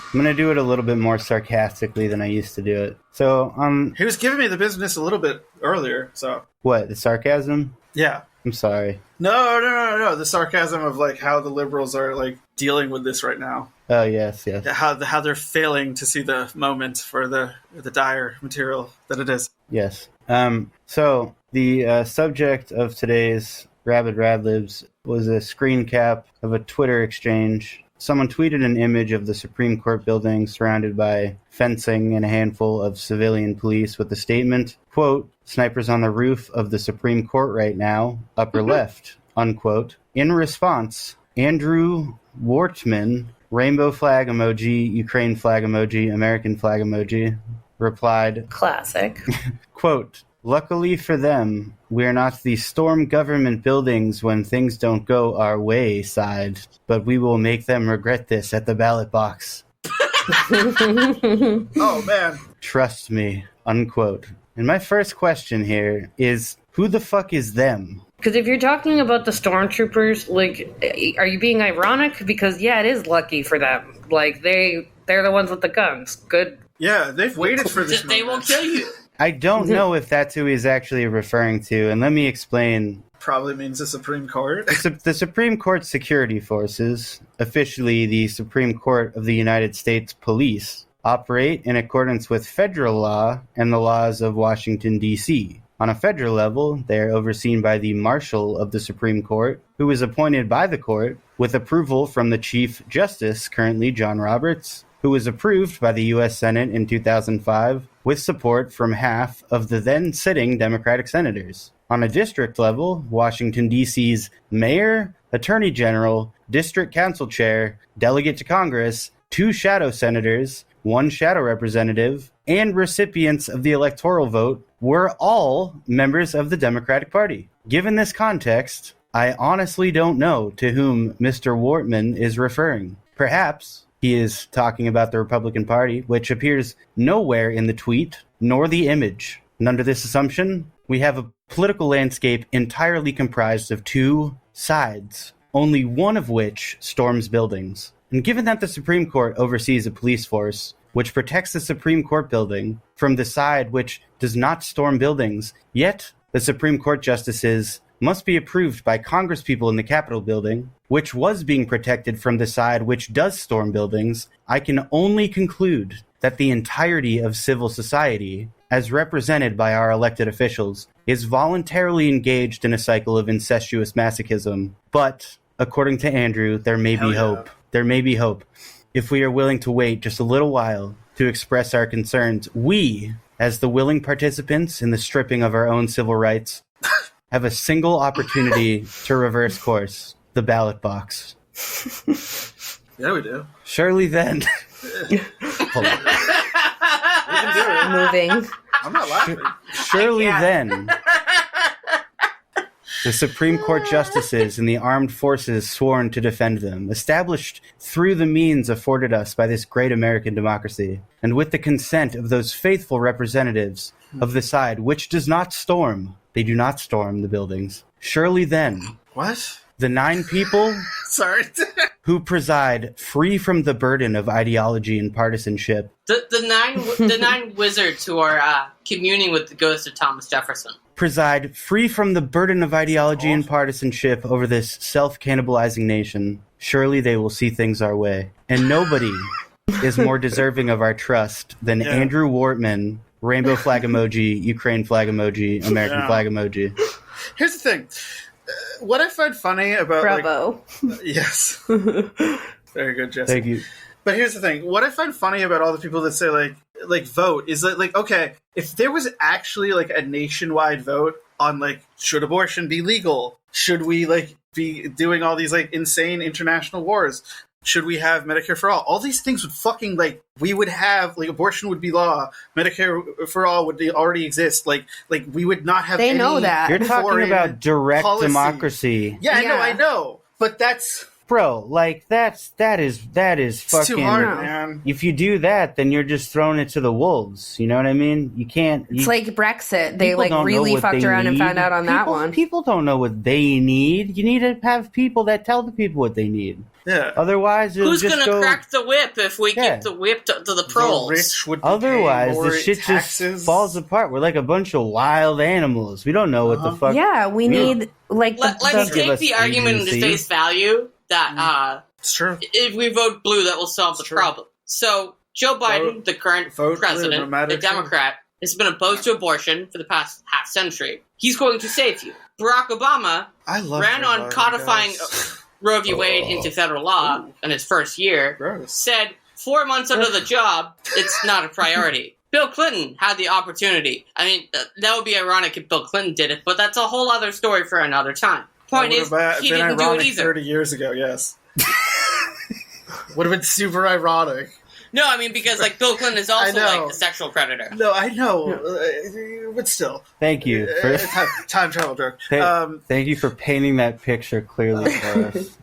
I'm going to do it a little bit more sarcastically than I used to do it. So, he was giving me the business a little bit earlier, so. What, the sarcasm? Yeah. I'm sorry. No. The sarcasm of, like, how the liberals are, like, dealing with this right now. Oh, yes. How they're failing to see the moment for the dire material that it is. Yes. So, the subject of today's Rabid Radlibs was a screen cap of a Twitter exchange. Someone tweeted an image of the Supreme Court building surrounded by fencing and a handful of civilian police with the statement, quote, "Snipers on the roof of the Supreme Court right now, upper left," unquote. In response, Andrew Wortman, rainbow flag emoji, Ukraine flag emoji, American flag emoji, replied, classic, quote, "Luckily for them, we're not the storm government buildings when things don't go our way side, but we will make them regret this at the ballot box." Oh, man. Trust me, unquote. And my first question here is, who the fuck is them? Because if you're talking about the stormtroopers, like, are you being ironic? Because, yeah, it is lucky for them. Like, they're the ones with the guns. Good. Yeah, they've waited for this They will kill you. I don't know if that's who he's actually referring to, and let me explain. Probably means the Supreme Court. The Supreme Court Security Forces, officially the Supreme Court of the United States Police, operate in accordance with federal law and the laws of Washington, D.C. On a federal level, they are overseen by the Marshal of the Supreme Court, who is appointed by the court with approval from the Chief Justice, currently John Roberts, who was approved by the U.S. Senate in 2005 with support from half of the then-sitting Democratic senators. On a district level, Washington, D.C.'s mayor, attorney general, district council chair, delegate to Congress, 2 shadow senators, 1 shadow representative, and recipients of the electoral vote were all members of the Democratic Party. Given this context, I honestly don't know to whom Mr. Wortman is referring. Perhaps he is talking about the Republican Party, which appears nowhere in the tweet, nor the image. And under this assumption, we have a political landscape entirely comprised of 2 sides, only one of which storms buildings. And given that the Supreme Court oversees a police force which protects the Supreme Court building from the side which does not storm buildings, yet the Supreme Court justices must be approved by Congresspeople in the Capitol building, which was being protected from the side which does storm buildings, I can only conclude that the entirety of civil society, as represented by our elected officials, is voluntarily engaged in a cycle of incestuous masochism. But, according to Andrew, there may be hope. There may be hope. If we are willing to wait just a little while to express our concerns, we, as the willing participants in the stripping of our own civil rights, have a single opportunity to reverse course: the ballot box. Yeah, we do. Surely then... Hold on. We can do it. Moving. I'm not laughing. Surely then, the Supreme Court justices and the armed forces sworn to defend them, established through the means afforded us by this great American democracy, and with the consent of those faithful representatives of the side which does not storm, they do not storm the buildings. Surely then, What? the 9 people Sorry. who preside free from the burden of ideology and partisanship, The nine wizards who are communing with the ghost of Thomas Jefferson. preside free from the burden of ideology and partisanship over this self-cannibalizing nation, surely they will see things our way. And nobody is more deserving of our trust than Andrew Wortman, rainbow flag emoji, Ukraine flag emoji, American flag emoji. Here's the thing. What I find funny about Bravo. yes, very good, Jesse. Thank you. But here's the thing. What I find funny about all the people that say like vote is that like, okay, if there was actually like a nationwide vote on like, should abortion be legal? Should we like be doing all these like insane international wars? Should we have Medicare for all? All these things would fucking like, we would have like, abortion would be law. Medicare for all would already exist. Like we would not have. They know that. You're talking foreign about direct policy. democracy. Yeah, Yeah. I know. But that's Bro, like that is it's fucking too hard, No. man. If you do that, then you're just throwing it to the wolves. You know what I mean? You can't. It's like Brexit. They people like don't know really what fucked they around and need. found out on that People- one. People don't know what they need. You need to have people that tell the people what they need. Yeah. Otherwise, it'll Who's just gonna go. crack the whip if we Yeah. give the whip to the The proles? rich would be Otherwise, paying more the shit taxes. just falls apart. We're like a bunch of wild animals. We don't know what the fuck. Yeah, we need like Let's give take us the argument into agency. face value that It's true. if we vote blue, that will solve the Sure. problem. So Joe Biden, the current vote blue, no president, matter the Democrat, has been opposed to abortion for the past half century. He's going to save you. Barack Obama I love ran Joe on Biden, codifying guys. Roe v. Wade into federal law in his first year, Gross. said 4 months into the job, it's not a priority. Bill Clinton had the opportunity. I mean, that would be ironic if Bill Clinton did it, but that's a whole other story for another time. Point That is, would have he been didn't do it ironic either. 30 years ago, yes. Would have been super ironic. Mm-hmm. No, I mean, because like Bill Clinton is also know. like a sexual predator. No, I know, but still. Thank you for Time travel joke. thank you for painting that picture clearly for us.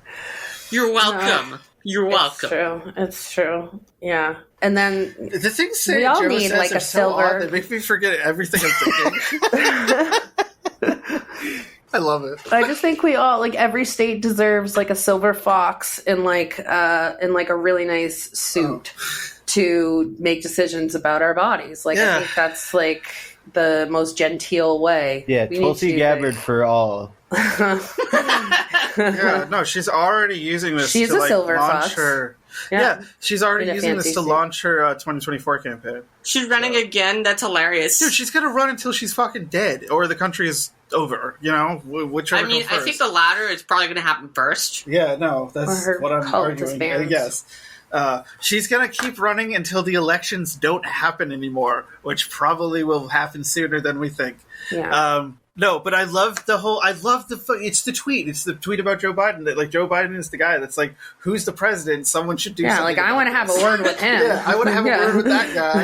You're welcome. You're It's welcome. true. It's true. Yeah. And then The things say We all Joe need, says like, are a so odd, silver- they make me forget everything I'm thinking. I love it. I just think we all like every state deserves like a silver fox in like a really nice suit to make decisions about our bodies. Like Yeah. I think that's like the most genteel way. Yeah, We need Tulsi to, Gabbard like- for all. Yeah, no, she's already using this She's to a like silver launch fox. her. Yeah, she's already In a using this fancy to suit. launch her 2024 campaign. She's running again. That's hilarious. Dude, she's gonna run until she's fucking dead, or the country is over. You know, whichever. I mean, comes I first. think the latter is probably going to happen first. Yeah, no, that's Or her what I'm cult arguing. disbands. Yes. She's going to keep running until the elections don't happen anymore, which probably will happen sooner than we think. Yeah. No, but I love it's the tweet. It's the tweet about Joe Biden that like Joe Biden is the guy that's like, who's the president? Someone should do Yeah, something. like I want to have a word with him. Yeah, I want to have Yeah. a word with that guy.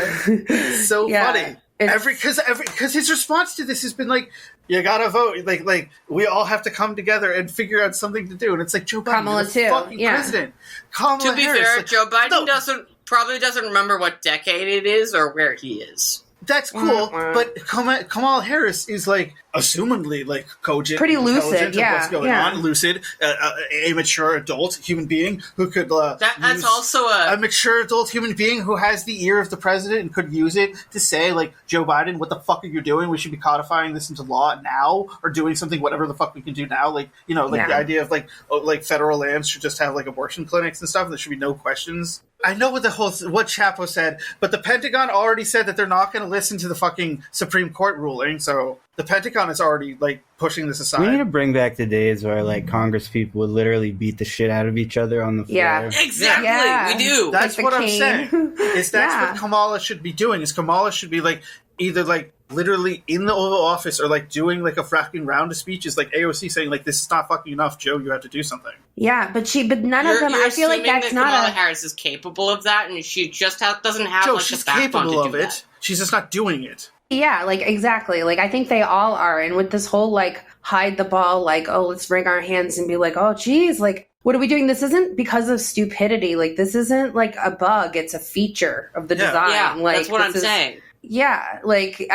It's so Yeah, funny. it's- Because his response to this has been like, you gotta vote. Like we all have to come together and figure out something to do. And it's like Joe Biden, Kamala you're the too, fucking yeah. president. Kamala To be Harris, fair, like, Joe Biden no. probably doesn't remember what decade it is or where he is. That's cool, but Kamala Harris is like assumingly like cogent, pretty lucid, intelligent of yeah, what's going on, lucid, a mature adult human being who could that's also a mature adult human being who has the ear of the president and could use it to say like, Joe Biden, what the fuck are you doing? We should be codifying this into law now, or doing something, whatever the fuck we can do now. Like, you know, like the idea of like federal lands should just have like abortion clinics and stuff, and there should be no questions. I know what Chapo said, but the Pentagon already said that they're not going to listen to the fucking Supreme Court ruling, so the Pentagon is already, like, pushing this aside. We need to bring back the days where, like, Congress people would literally beat the shit out of each other on the floor. Yeah, exactly. Yeah. We do. That's like what I'm saying. That's what Kamala should be doing. Kamala should be, like, either, like, literally in the Oval Office or, like, doing, like, a fucking round of speeches, like AOC saying, like, this is not fucking enough, Joe, you have to do something. Yeah, but none of them, I feel like that's not Kamala Harris is capable of that, and she just doesn't have, Joe, like, she's the backbone capable to of do it. that. She's just not doing it. Yeah, like, exactly. Like, I think they all are. And with this whole, like, hide the ball, like, oh, let's wring our hands and be like, oh, geez, like, what are we doing? This isn't because of stupidity. Like, this isn't, like, a bug. It's a feature of the design. Yeah, like, that's what I'm saying. Yeah, like,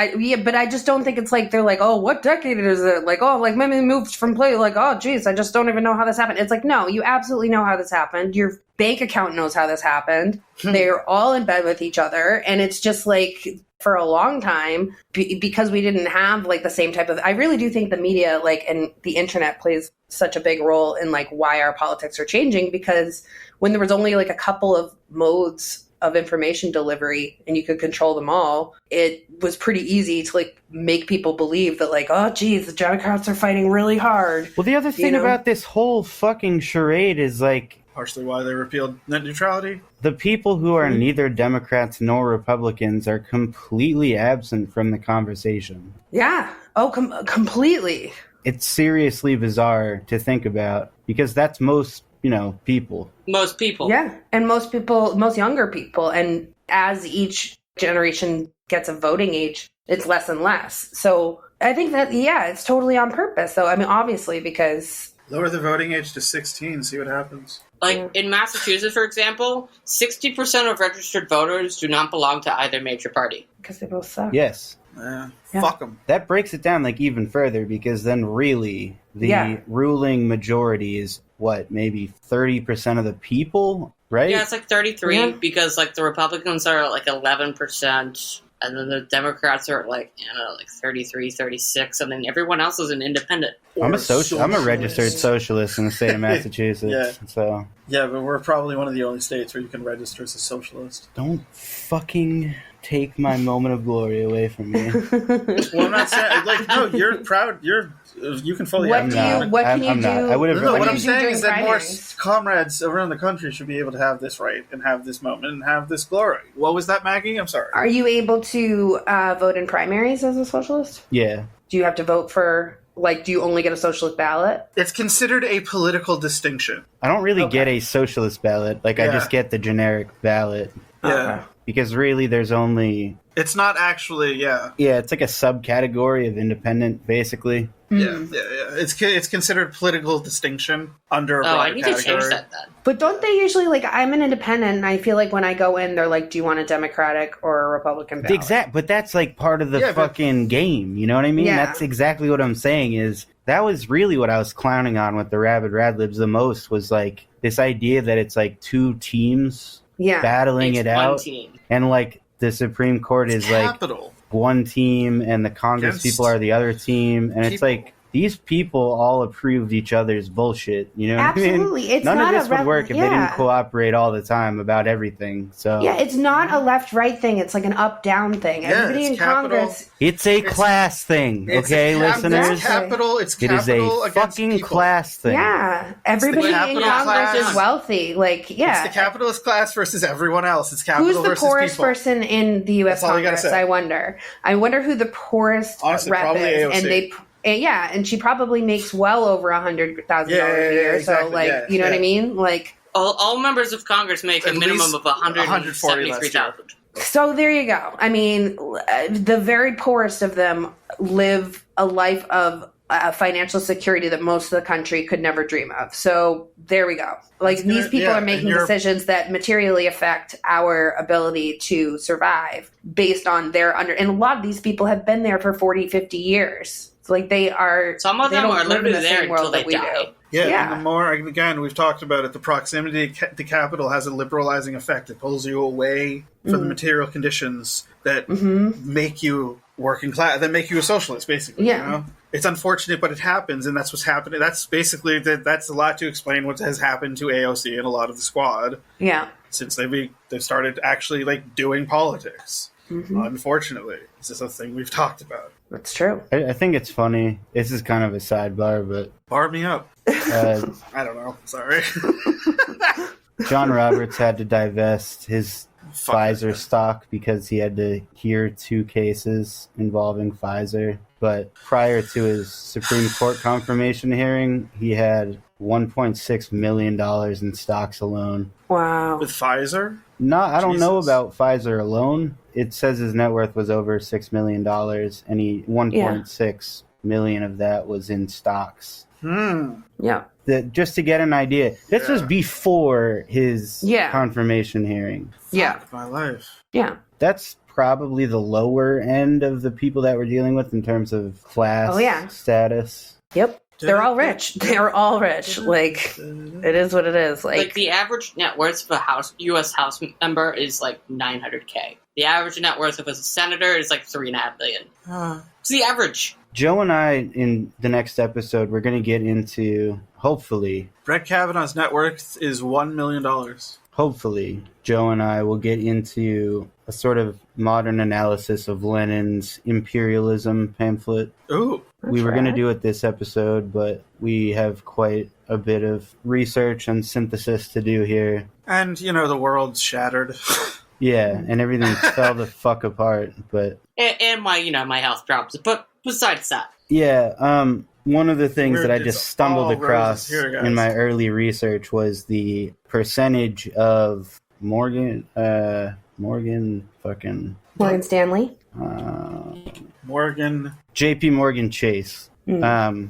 but I just don't think it's like, they're like, oh, what decade is it? Like, oh, like, maybe moved from play, like, oh, geez, I just don't even know how this happened. It's like, no, you absolutely know how this happened. Your bank account knows how this happened. They're all in bed with each other. And it's just like, for a long time, because we didn't have, like, the same type of, I really do think the media, like, and the internet plays such a big role in, like, why our politics are changing, because when there was only, like, a couple of modes of information delivery and you could control them all, it was pretty easy to, like, make people believe that, like, oh, geez, the Democrats are fighting really hard. Well, the other thing about this whole fucking charade is, like, partially why they repealed net neutrality. The people who are neither Democrats nor Republicans are completely absent from the conversation. Yeah. Oh, completely. It's seriously bizarre to think about, because that's most, people. Most people. Yeah. And most younger people. And as each generation gets a voting age, it's less and less. So I think that, it's totally on purpose, though. I mean, obviously, because... Lower the voting age to 16, see what happens. Like, in Massachusetts, for example, 60% of registered voters do not belong to either major party. Because they both suck. Yes. Fuck them. That breaks it down, like, even further, because then really the ruling majority is, maybe 30% of the people, right? Yeah, it's like 33, because, like, the Republicans are at, like, 11%, and then the Democrats are at, like, 33, 36, and then everyone else is an independent. I'm a registered socialist in the state of Massachusetts. So yeah, but we're probably one of the only states where you can register as a socialist. Don't fucking take my moment of glory away from me. Well, I'm not saying, like, no, you're proud. You can fully. What can you do? I would have. What I'm saying is that more comrades around the country should be able to have this right and have this moment and have this glory. What was that, Maggie? I'm sorry. Are you able to vote in primaries as a socialist? Yeah. Do you have to vote for? Like, do you only get a socialist ballot? It's considered a political distinction. I don't really get a socialist ballot. Like, I just get the generic ballot. Yeah. Okay. Because really, there's only... It's not actually, Yeah, it's like a subcategory of independent, basically. Yeah. It's considered political distinction under a broader category. I need to change that then. But don't they usually, like, I'm an independent, and I feel like when I go in, they're like, do you want a Democratic or a Republican ballot? But that's, like, part of the fucking game, you know what I mean? Yeah. That's exactly what I'm saying is, that was really what I was clowning on with the Rabid Radlibs the most, was, like, this idea that it's, like, two teams battling it out. Team. And, like, the Supreme Court is, like, one team, and the Congress people are the other team, and it's like, these people all approved each other's bullshit, you know what I mean? Absolutely. It's None not of this would work if they didn't cooperate all the time about everything, so... Yeah, it's not a left-right thing, it's like an up-down thing. Everybody in Congress... It's a class thing, okay, listeners? It's capital It is a fucking class thing. Yeah, everybody in Congress is wealthy, like, It's the capitalist class versus everyone else. It's capital versus people. Who's the poorest person in the U.S. Congress, I wonder? I wonder who the poorest rep is, AOC. And she probably makes well over $100,000 a year. Exactly, so, like, you know what I mean? Like, all members of Congress make a minimum of $173,000. So there you go. I mean, the very poorest of them live a life of financial security that most of the country could never dream of. So there we go. Like these people are making decisions that materially affect our ability to survive based on their and a lot of these people have been there for 40, 50 years. It's like some of them are literally there until they die. Yeah, and the more, again, we've talked about it, the proximity to capital has a liberalizing effect. It pulls you away from the material conditions that make you working class, that make you a socialist, basically. Yeah. You know? It's unfortunate, but it happens, and that's what's happening. That's basically, that's a lot to explain what has happened to AOC and a lot of the squad. Yeah. Since they've started actually, like, doing politics. Unfortunately. This is a thing we've talked about. That's true. I think it's funny. This is kind of a sidebar, but... Bar me up. I don't know. Sorry. John Roberts had to divest his Pfizer stock because he had to hear 2 cases involving Pfizer. But prior to his Supreme Court confirmation hearing, he had $1.6 million in stocks alone. Wow. With Pfizer? No, I don't know about Pfizer alone. It says his net worth was over $6 million, and he 1.6 million of that was in stocks. Yeah. Just to get an idea, this was before his confirmation hearing. Fuck my life. Yeah. That's probably the lower end of the people that we're dealing with in terms of class status. Yep. They're all rich. They're all rich. Like, it is what it is. Like the average net worth of a U.S. House member is like $900K. The average net worth of a senator is like $3.5 million. It's the average. Joe and I, in the next episode, we're going to get into, hopefully... Brett Kavanaugh's net worth is $1 million. Hopefully, Joe and I will get into a sort of modern analysis of Lenin's imperialism pamphlet. Ooh. We were going to do it this episode, but we have quite a bit of research and synthesis to do here. And, the world's shattered. Yeah, and everything fell the fuck apart, but... And my health drops. But besides that... Yeah, one of the things that I just stumbled across in my early research was the percentage of Morgan Stanley? JP Morgan Chase. The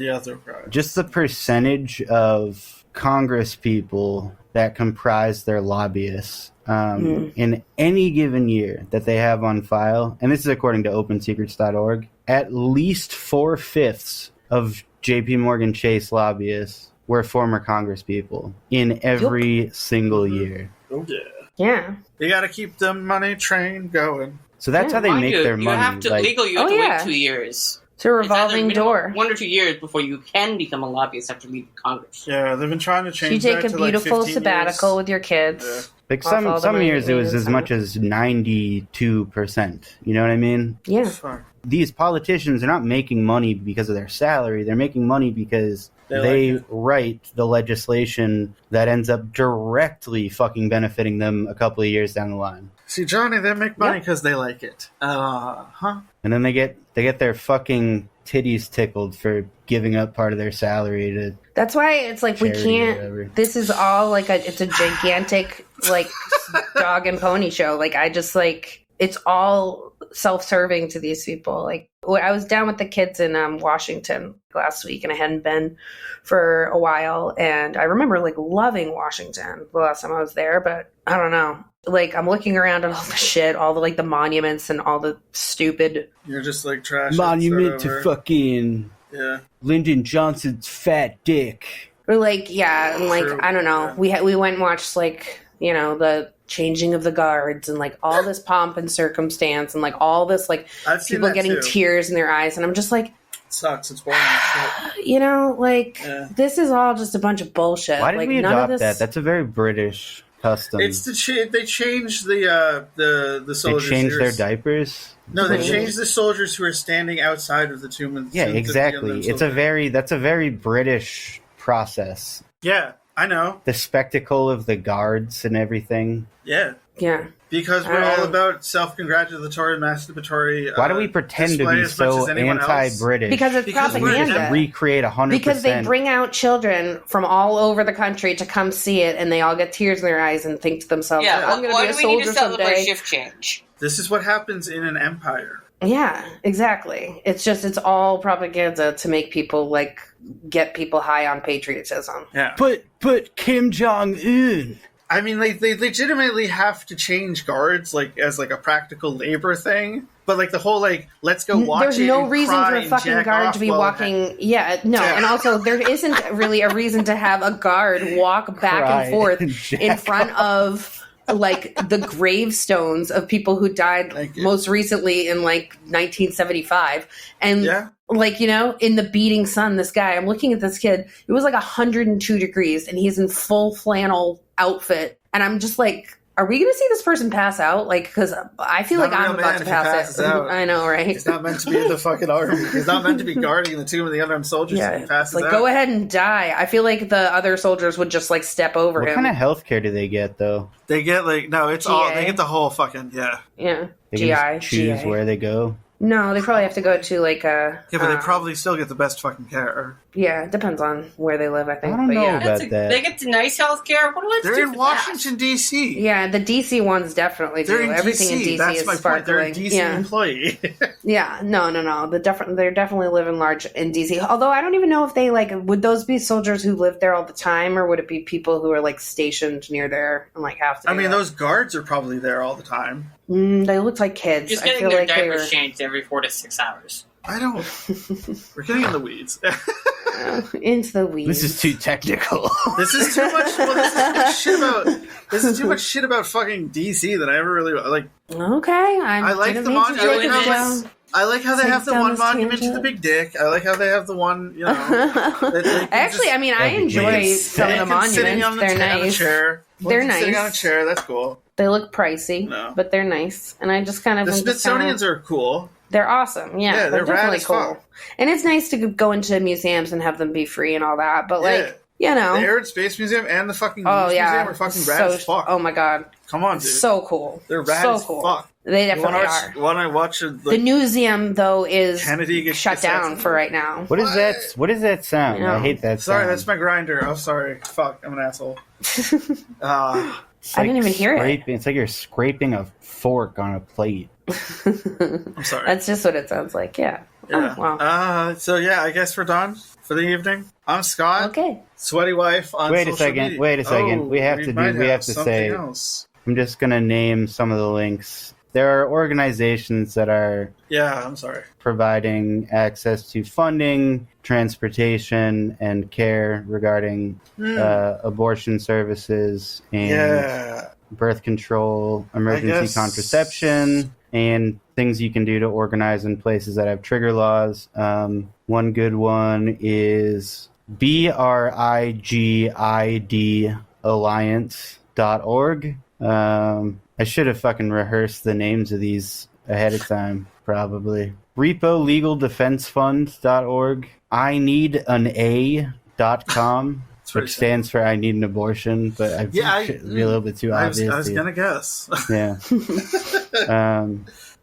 other guy. Just the percentage of Congress people that comprise their lobbyists in any given year that they have on file, and this is according to OpenSecrets.org, at least 4/5 of JP Morgan Chase lobbyists were former Congress people in every single year. Oh, yeah. Yeah. You got to keep the money train going. So that's how they make their money. You have to wait 2 years. It's a revolving door. 1 or 2 years before you can become a lobbyist after leaving Congress. Yeah, they've been trying to change that. You take a beautiful sabbatical with your kids. Yeah. Like some years it was as much as 92%. You know what I mean? Yeah. These politicians are not making money because of their salary. They're making money because they write the legislation that ends up directly fucking benefiting them a couple of years down the line. See, Johnny, they make money because they like it. And then they get their fucking titties tickled for giving up part of their salary to... That's why it's like we can't... This is all like it's a gigantic like dog and pony show. Like I just like... It's all self-serving to these people. Like I was down with the kids in Washington last week, and I hadn't been for a while. And I remember like loving Washington the last time I was there, but I don't know. Like I'm looking around at all the shit, all the like the monuments and all the stupid. You're just like trash. Monument to fucking Lyndon Johnson's fat dick. Or like and like I don't know. We went and watched like the changing of the guards and like all this pomp and circumstance and like all this like people getting tears in their eyes, and I'm just like, it sucks. It's boring as shit. This is all just a bunch of bullshit. Why did we adopt that? That's a very British custom. It's they changed the soldiers. They changed their diapers. No, they changed the soldiers who are standing outside of the tomb. Yeah, exactly. That's a very British process. Yeah, I know. The spectacle of the guards and everything. Yeah. Yeah. Because we're all about self-congratulatory, masturbatory. Why do we pretend to be so anti-British? Because it's propaganda. Recreate 100%. Because they bring out children from all over the country to come see it, and they all get tears in their eyes and think to themselves, "I'm going to be a soldier someday." Shift change? This is what happens in an empire. Yeah, exactly. It's all propaganda to make people like get people high on patriotism. Yeah. But Kim Jong Un. I mean, they legitimately have to change guards, like, as, like, a practical labor thing. But, like, the whole, like, let's go watch There's it no and reason cry for a and fucking jack guard off to be while walking. Yeah, no. Yeah. And also, there isn't really a reason to have a guard walk back Cry and forth and jack in front of, like, the gravestones of people who died Thank you. most recently in, like, 1975. And, Yeah. like, you know, in the beating sun, this guy, I'm looking at this kid, it was like 102 degrees, and he's in full flannel outfit. And I'm just like, are we going to see this person pass out? Like, because I feel Not like a I'm real about man to if he pass passes out. out. I know, right? He's not meant to be in the fucking army. He's not meant to be guarding the tomb of the unarmed soldiers. Yeah, If he passes like out. go ahead and die. I feel like the other soldiers would just like step over What him. kind of health care do they get, though? They get, like, no, it's GA. all, they get the whole fucking, yeah. Yeah, They GI, can just choose GA. where they go. No, they probably have to go to like a. Yeah, but they probably still get the best fucking care. Yeah, it depends on where they live. I think. I don't but know yeah. about that. They get the nice health care. What do I They're do in for Washington, D.C. Yeah, the DC ones definitely do. They're in Everything D.C. in DC That's is my point. They're a sparkling. D.C. Yeah, employee. yeah. No. They're definitely living large in DC. Although I don't even know if they like would those be soldiers who live there all the time, or would it be people who are like stationed near there and like have to? I do mean, that? those guards are probably there all the time. They looked like kids. Just I getting feel their like they were diapers changed every 4 to 6 hours. I don't. We're getting in the weeds. into the weeds. This is too technical. This is too much. Well, this is too much shit about. This is too much shit about fucking DC that I ever really like. Okay, I like the monument. I like how they have the one monument to the big dick. I like how they have the one, you know. Actually, I mean, I enjoy some of the monuments. They're nice. They're nice. Sitting on a chair, that's cool. They look pricey, No. but they're nice. And I just kind of The Smithsonian's are cool. They're awesome. Yeah, Yeah, they're rad definitely as cool. fuck. And it's nice to go into museums and have them be free and all that. But like, you know, The Air and Space Museum and the fucking oh News yeah, Museum are fucking rad as fuck. Oh my god, Come on, dude. so cool. They're rad so as cool. fuck. They definitely are. Want to watch it? The museum though is Kennedy gets shut down for right now. What is that? What is that sound? Yeah. I hate that Sorry, sound. that's my grinder. I'm sorry. Fuck, I'm an asshole. It's I didn't even hear it. It's like you're scraping a fork on a plate. I'm sorry. That's just what it sounds like. Yeah. Yeah. Oh, wow. So yeah, I guess we're done for the evening. I'm Scott. Okay. Sweaty wife on Wait a social second. media. Wait a second. Oh, we have to might say. something else. I'm just gonna name some of the links. There are organizations that are Yeah, I'm sorry. providing access to funding, transportation, and care regarding abortion services and birth control, emergency contraception, and things you can do to organize in places that have trigger laws. One good one is BRIGID Alliance.org. I should have fucking rehearsed the names of these ahead of time, probably. RepoLegalDefenseFund.org. INeedAnA.com, which stands for I Need an Abortion, but I be a little bit too obvious. I was gonna guess. Yeah.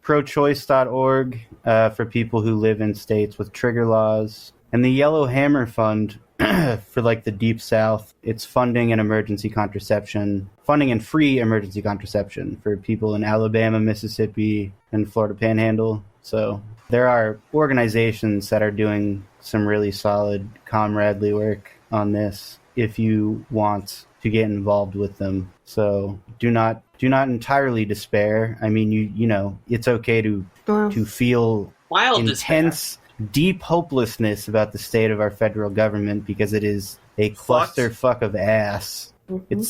ProChoice.org for people who live in states with trigger laws. And the Yellow Hammer Fund for like the Deep South. It's funding and free emergency contraception for people in Alabama, Mississippi, and Florida Panhandle. So there are organizations that are doing some really solid comradely work on this if you want to get involved with them. So do not entirely despair. I mean, you know, it's okay to feel Wild intense, deep hopelessness about the state of our federal government because it is a clusterfuck of ass. Mm-hmm.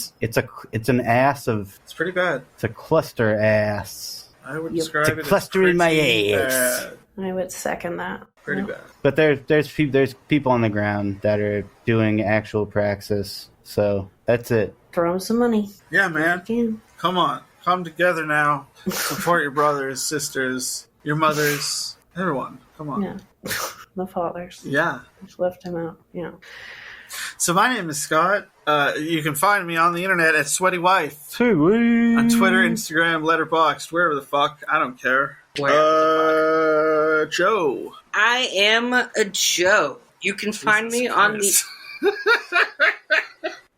It's an ass of. It's pretty bad. It's a cluster ass. I would describe it as cluster in my ass. Bad. I would second that. Pretty bad. But there's people on the ground that are doing actual praxis. So that's it. Throw them some money. Yeah, man. Come on. Come together now. Support your brothers, sisters, your mothers, everyone. Come on. Yeah. The fathers. Yeah. Just left him out. Yeah. So my name is Scott. You can find me on the internet at Sweaty Wife. On Twitter, Instagram, Letterboxd, wherever the fuck. I don't care. Joe. I am a Joe. You can find me on the...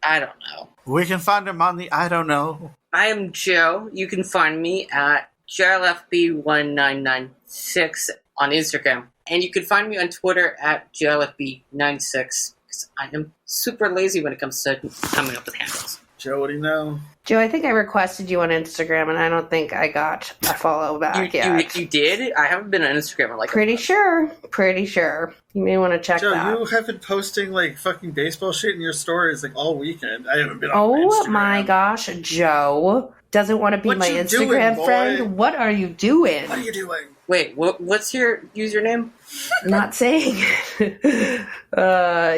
I don't know. We can find him on the I don't know. I am Joe. You can find me at JLFB1996 on Instagram. And you can find me on Twitter at JLFB96, because I am super lazy when it comes to coming up with handles. Joe, what do you know? Joe, I think I requested you on Instagram, and I don't think I got a follow back yet. You did? I haven't been on Instagram in like Pretty sure. You may want to check Joe, that. you have been posting like fucking baseball shit in your stories like all weekend. I haven't been on Instagram. Oh my gosh, Joe doesn't want to be my Instagram friend. What are you doing? What are you doing? Wait, what's your username? Not saying.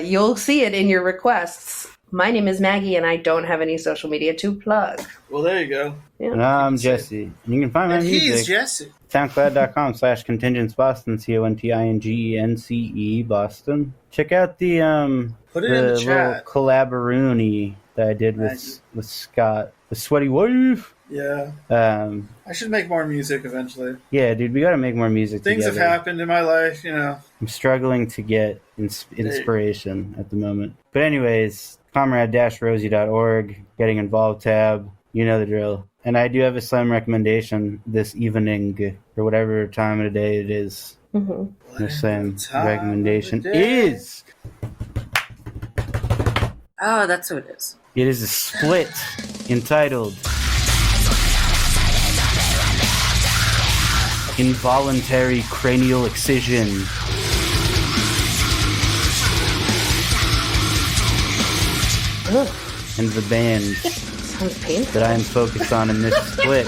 You'll see it in your requests. My name is Maggie, and I don't have any social media to plug. Well, there you go. Yeah. And I'm Jesse. You can find my music. He's Jesse. SoundCloud.com/contingenceboston, CONTINGENCE Boston. Check out the Put it in the little chat. collaboroonie that I did with Scott, the sweaty wife. Yeah. I should make more music eventually. Yeah, dude, we gotta make more music Things together. have happened in my life, you know. I'm struggling to get inspiration at the moment. But anyways, comrade-rosie.org, getting involved tab, you know the drill. And I do have a slim recommendation this evening, or whatever time of the day it is. Mm-hmm. The slim recommendation is... Oh, that's what it is. It is a split entitled Involuntary Cranial Excision. And the band Sounds painful. that I am focused on in this split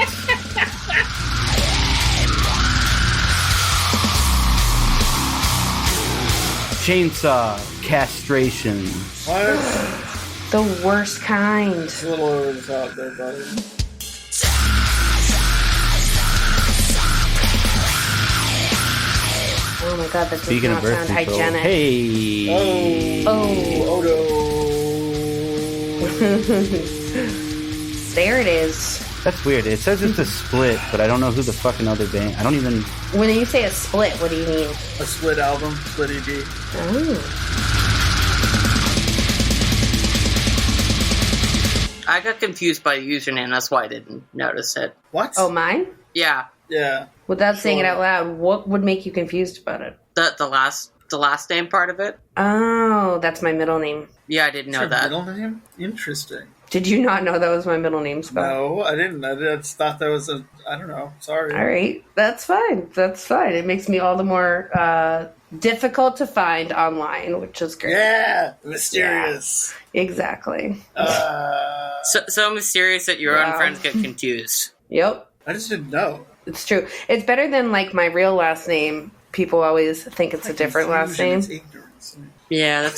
Chainsaw Castration. What? The worst kind. It's a little over the top there, buddy. Oh my god, that does Speaking not of birth sound control, hygienic. hey, Oh no. There it is. that's weird. It says it's a split, but I don't know who the fucking other band. I don't even. When you say a split, what do you mean? A split album, split EP. Oh. I got confused by the username, that's why I didn't notice it. What? Oh, mine? Yeah, Yeah. Without saying it Sure. out loud, what would make you confused about it? the last name part of it. Oh, that's my middle name. Yeah, I didn't know Your that. middle name? Interesting. Did you not know that was my middle name, Scott? No, I didn't. I just thought that was a... I don't know. Sorry. All right, that's fine. That's fine. It makes me all the more difficult to find online, which is great. Yeah! Mysterious. Exactly. So mysterious that your own friends get confused. Yep, I just didn't know. it's true. It's better than like my real last name. People always think it's a different last name. It's ignorance. Yeah,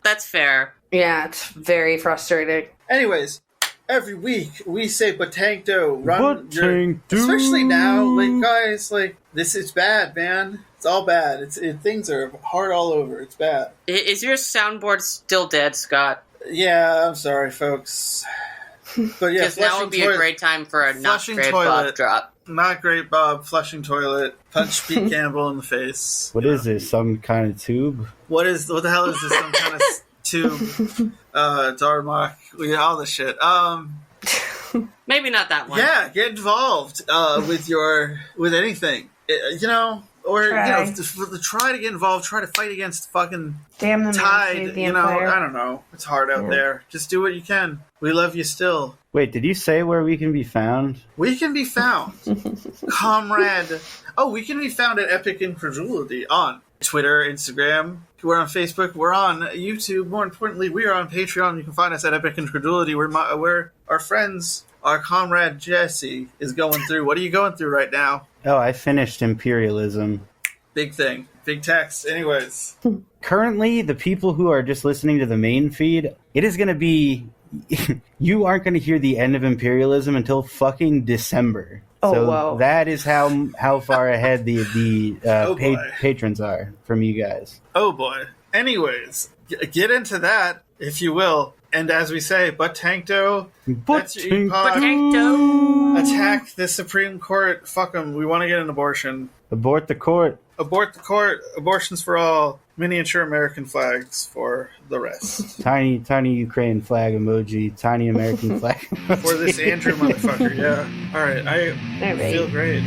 that's fair. Yeah, it's very frustrating. Anyways, every week we say Batankdo, run Batankdo. especially now, like guys, like this is bad, man. It's all bad. Things are hard all over. It's bad. Is your soundboard still dead, Scott? Yeah, I'm sorry, folks. But yeah, Because now would be a great time for a not Flushing great toilet. Bob drop. Not great, Bob. Flushing toilet. Punch Pete Campbell in the face. What is this? Some kind of tube? What the hell is this? Some kind of tube? Darmok. All the shit. Maybe not that one. Yeah, get involved with anything. You know, or Try. you know, try to get involved. Try to fight against fucking Damn the tide. the You know, Empire. I don't know. It's hard out there. Just do what you can. We love you still. Wait, did you say where we can be found? We can be found, Comrade. Oh, we can be found at Epic Incredulity on Twitter, Instagram. We're on Facebook. We're on YouTube. More importantly, we are on Patreon. You can find us at Epic Incredulity. Where our friends, our comrade Jesse, is going through. What are you going through right now? Oh, I finished Imperialism. Big thing. Big text. Anyways. Currently, the people who are just listening to the main feed, it is going to be... you aren't going to hear the end of Imperialism until fucking December. Oh, so wow. that is how far ahead the Oh, boy. patrons are from you guys. Oh boy. Anyways, get into that, if you will. And as we say, Batankdo. That's your epoch. Batankdo. Attack the Supreme Court. Fuck them. We want to get an abortion. Abort the court. Abort the court, abortions for all, miniature American flags for the rest. Tiny Ukraine flag emoji, tiny American flag emoji. For this Andrew motherfucker, yeah. Alright, I feel great.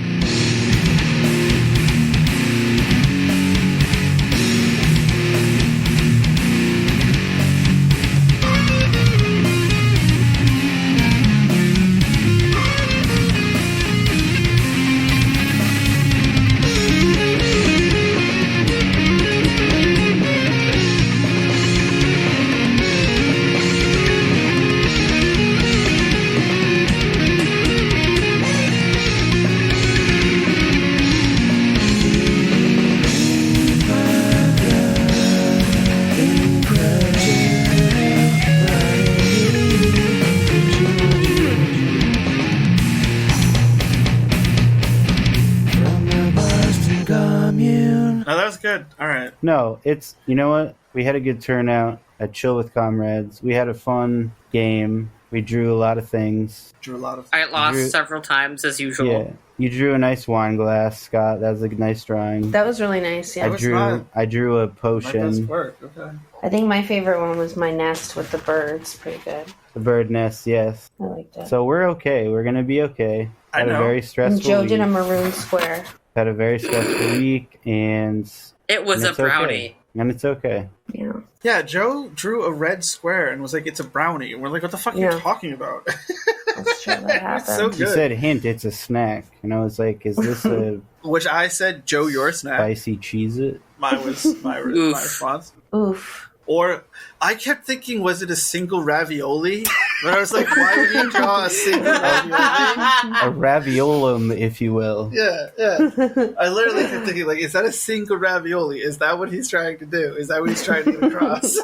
No, that was good. All right. No, it's, you know what? We had a good turnout at Chill with Comrades. We had a fun game. We drew a lot of things. Drew a lot of. I lost several times as usual. Yeah, you drew a nice wine glass, Scott. That was a nice drawing. That was really nice. Yeah, I drew a My potion. best work. Okay. I think my favorite one was my nest with the birds. Pretty good. The bird nest, yes. I liked it. So we're okay. We're gonna be okay. I Had know. a very And stressful Joe week. did a maroon square. Had a very stressful week, and It was a it's brownie. okay. And it's okay. Yeah. Yeah, Joe drew a red square and was like, "It's a brownie." And we're like, "What the fuck are you talking about?" That's true. That happened. so He good. said, "Hint, it's a snack." And I was like, "Is this a Which I said, "Joe, your snack." spicy Cheez-It?" Mine was my response. Oof. Or I kept thinking, was it a single ravioli? But I was like, why would you draw a single ravioli? A raviolum, if you will. Yeah. I literally kept thinking, like, is that a single ravioli? Is that what he's trying to do? Is that what he's trying to get across?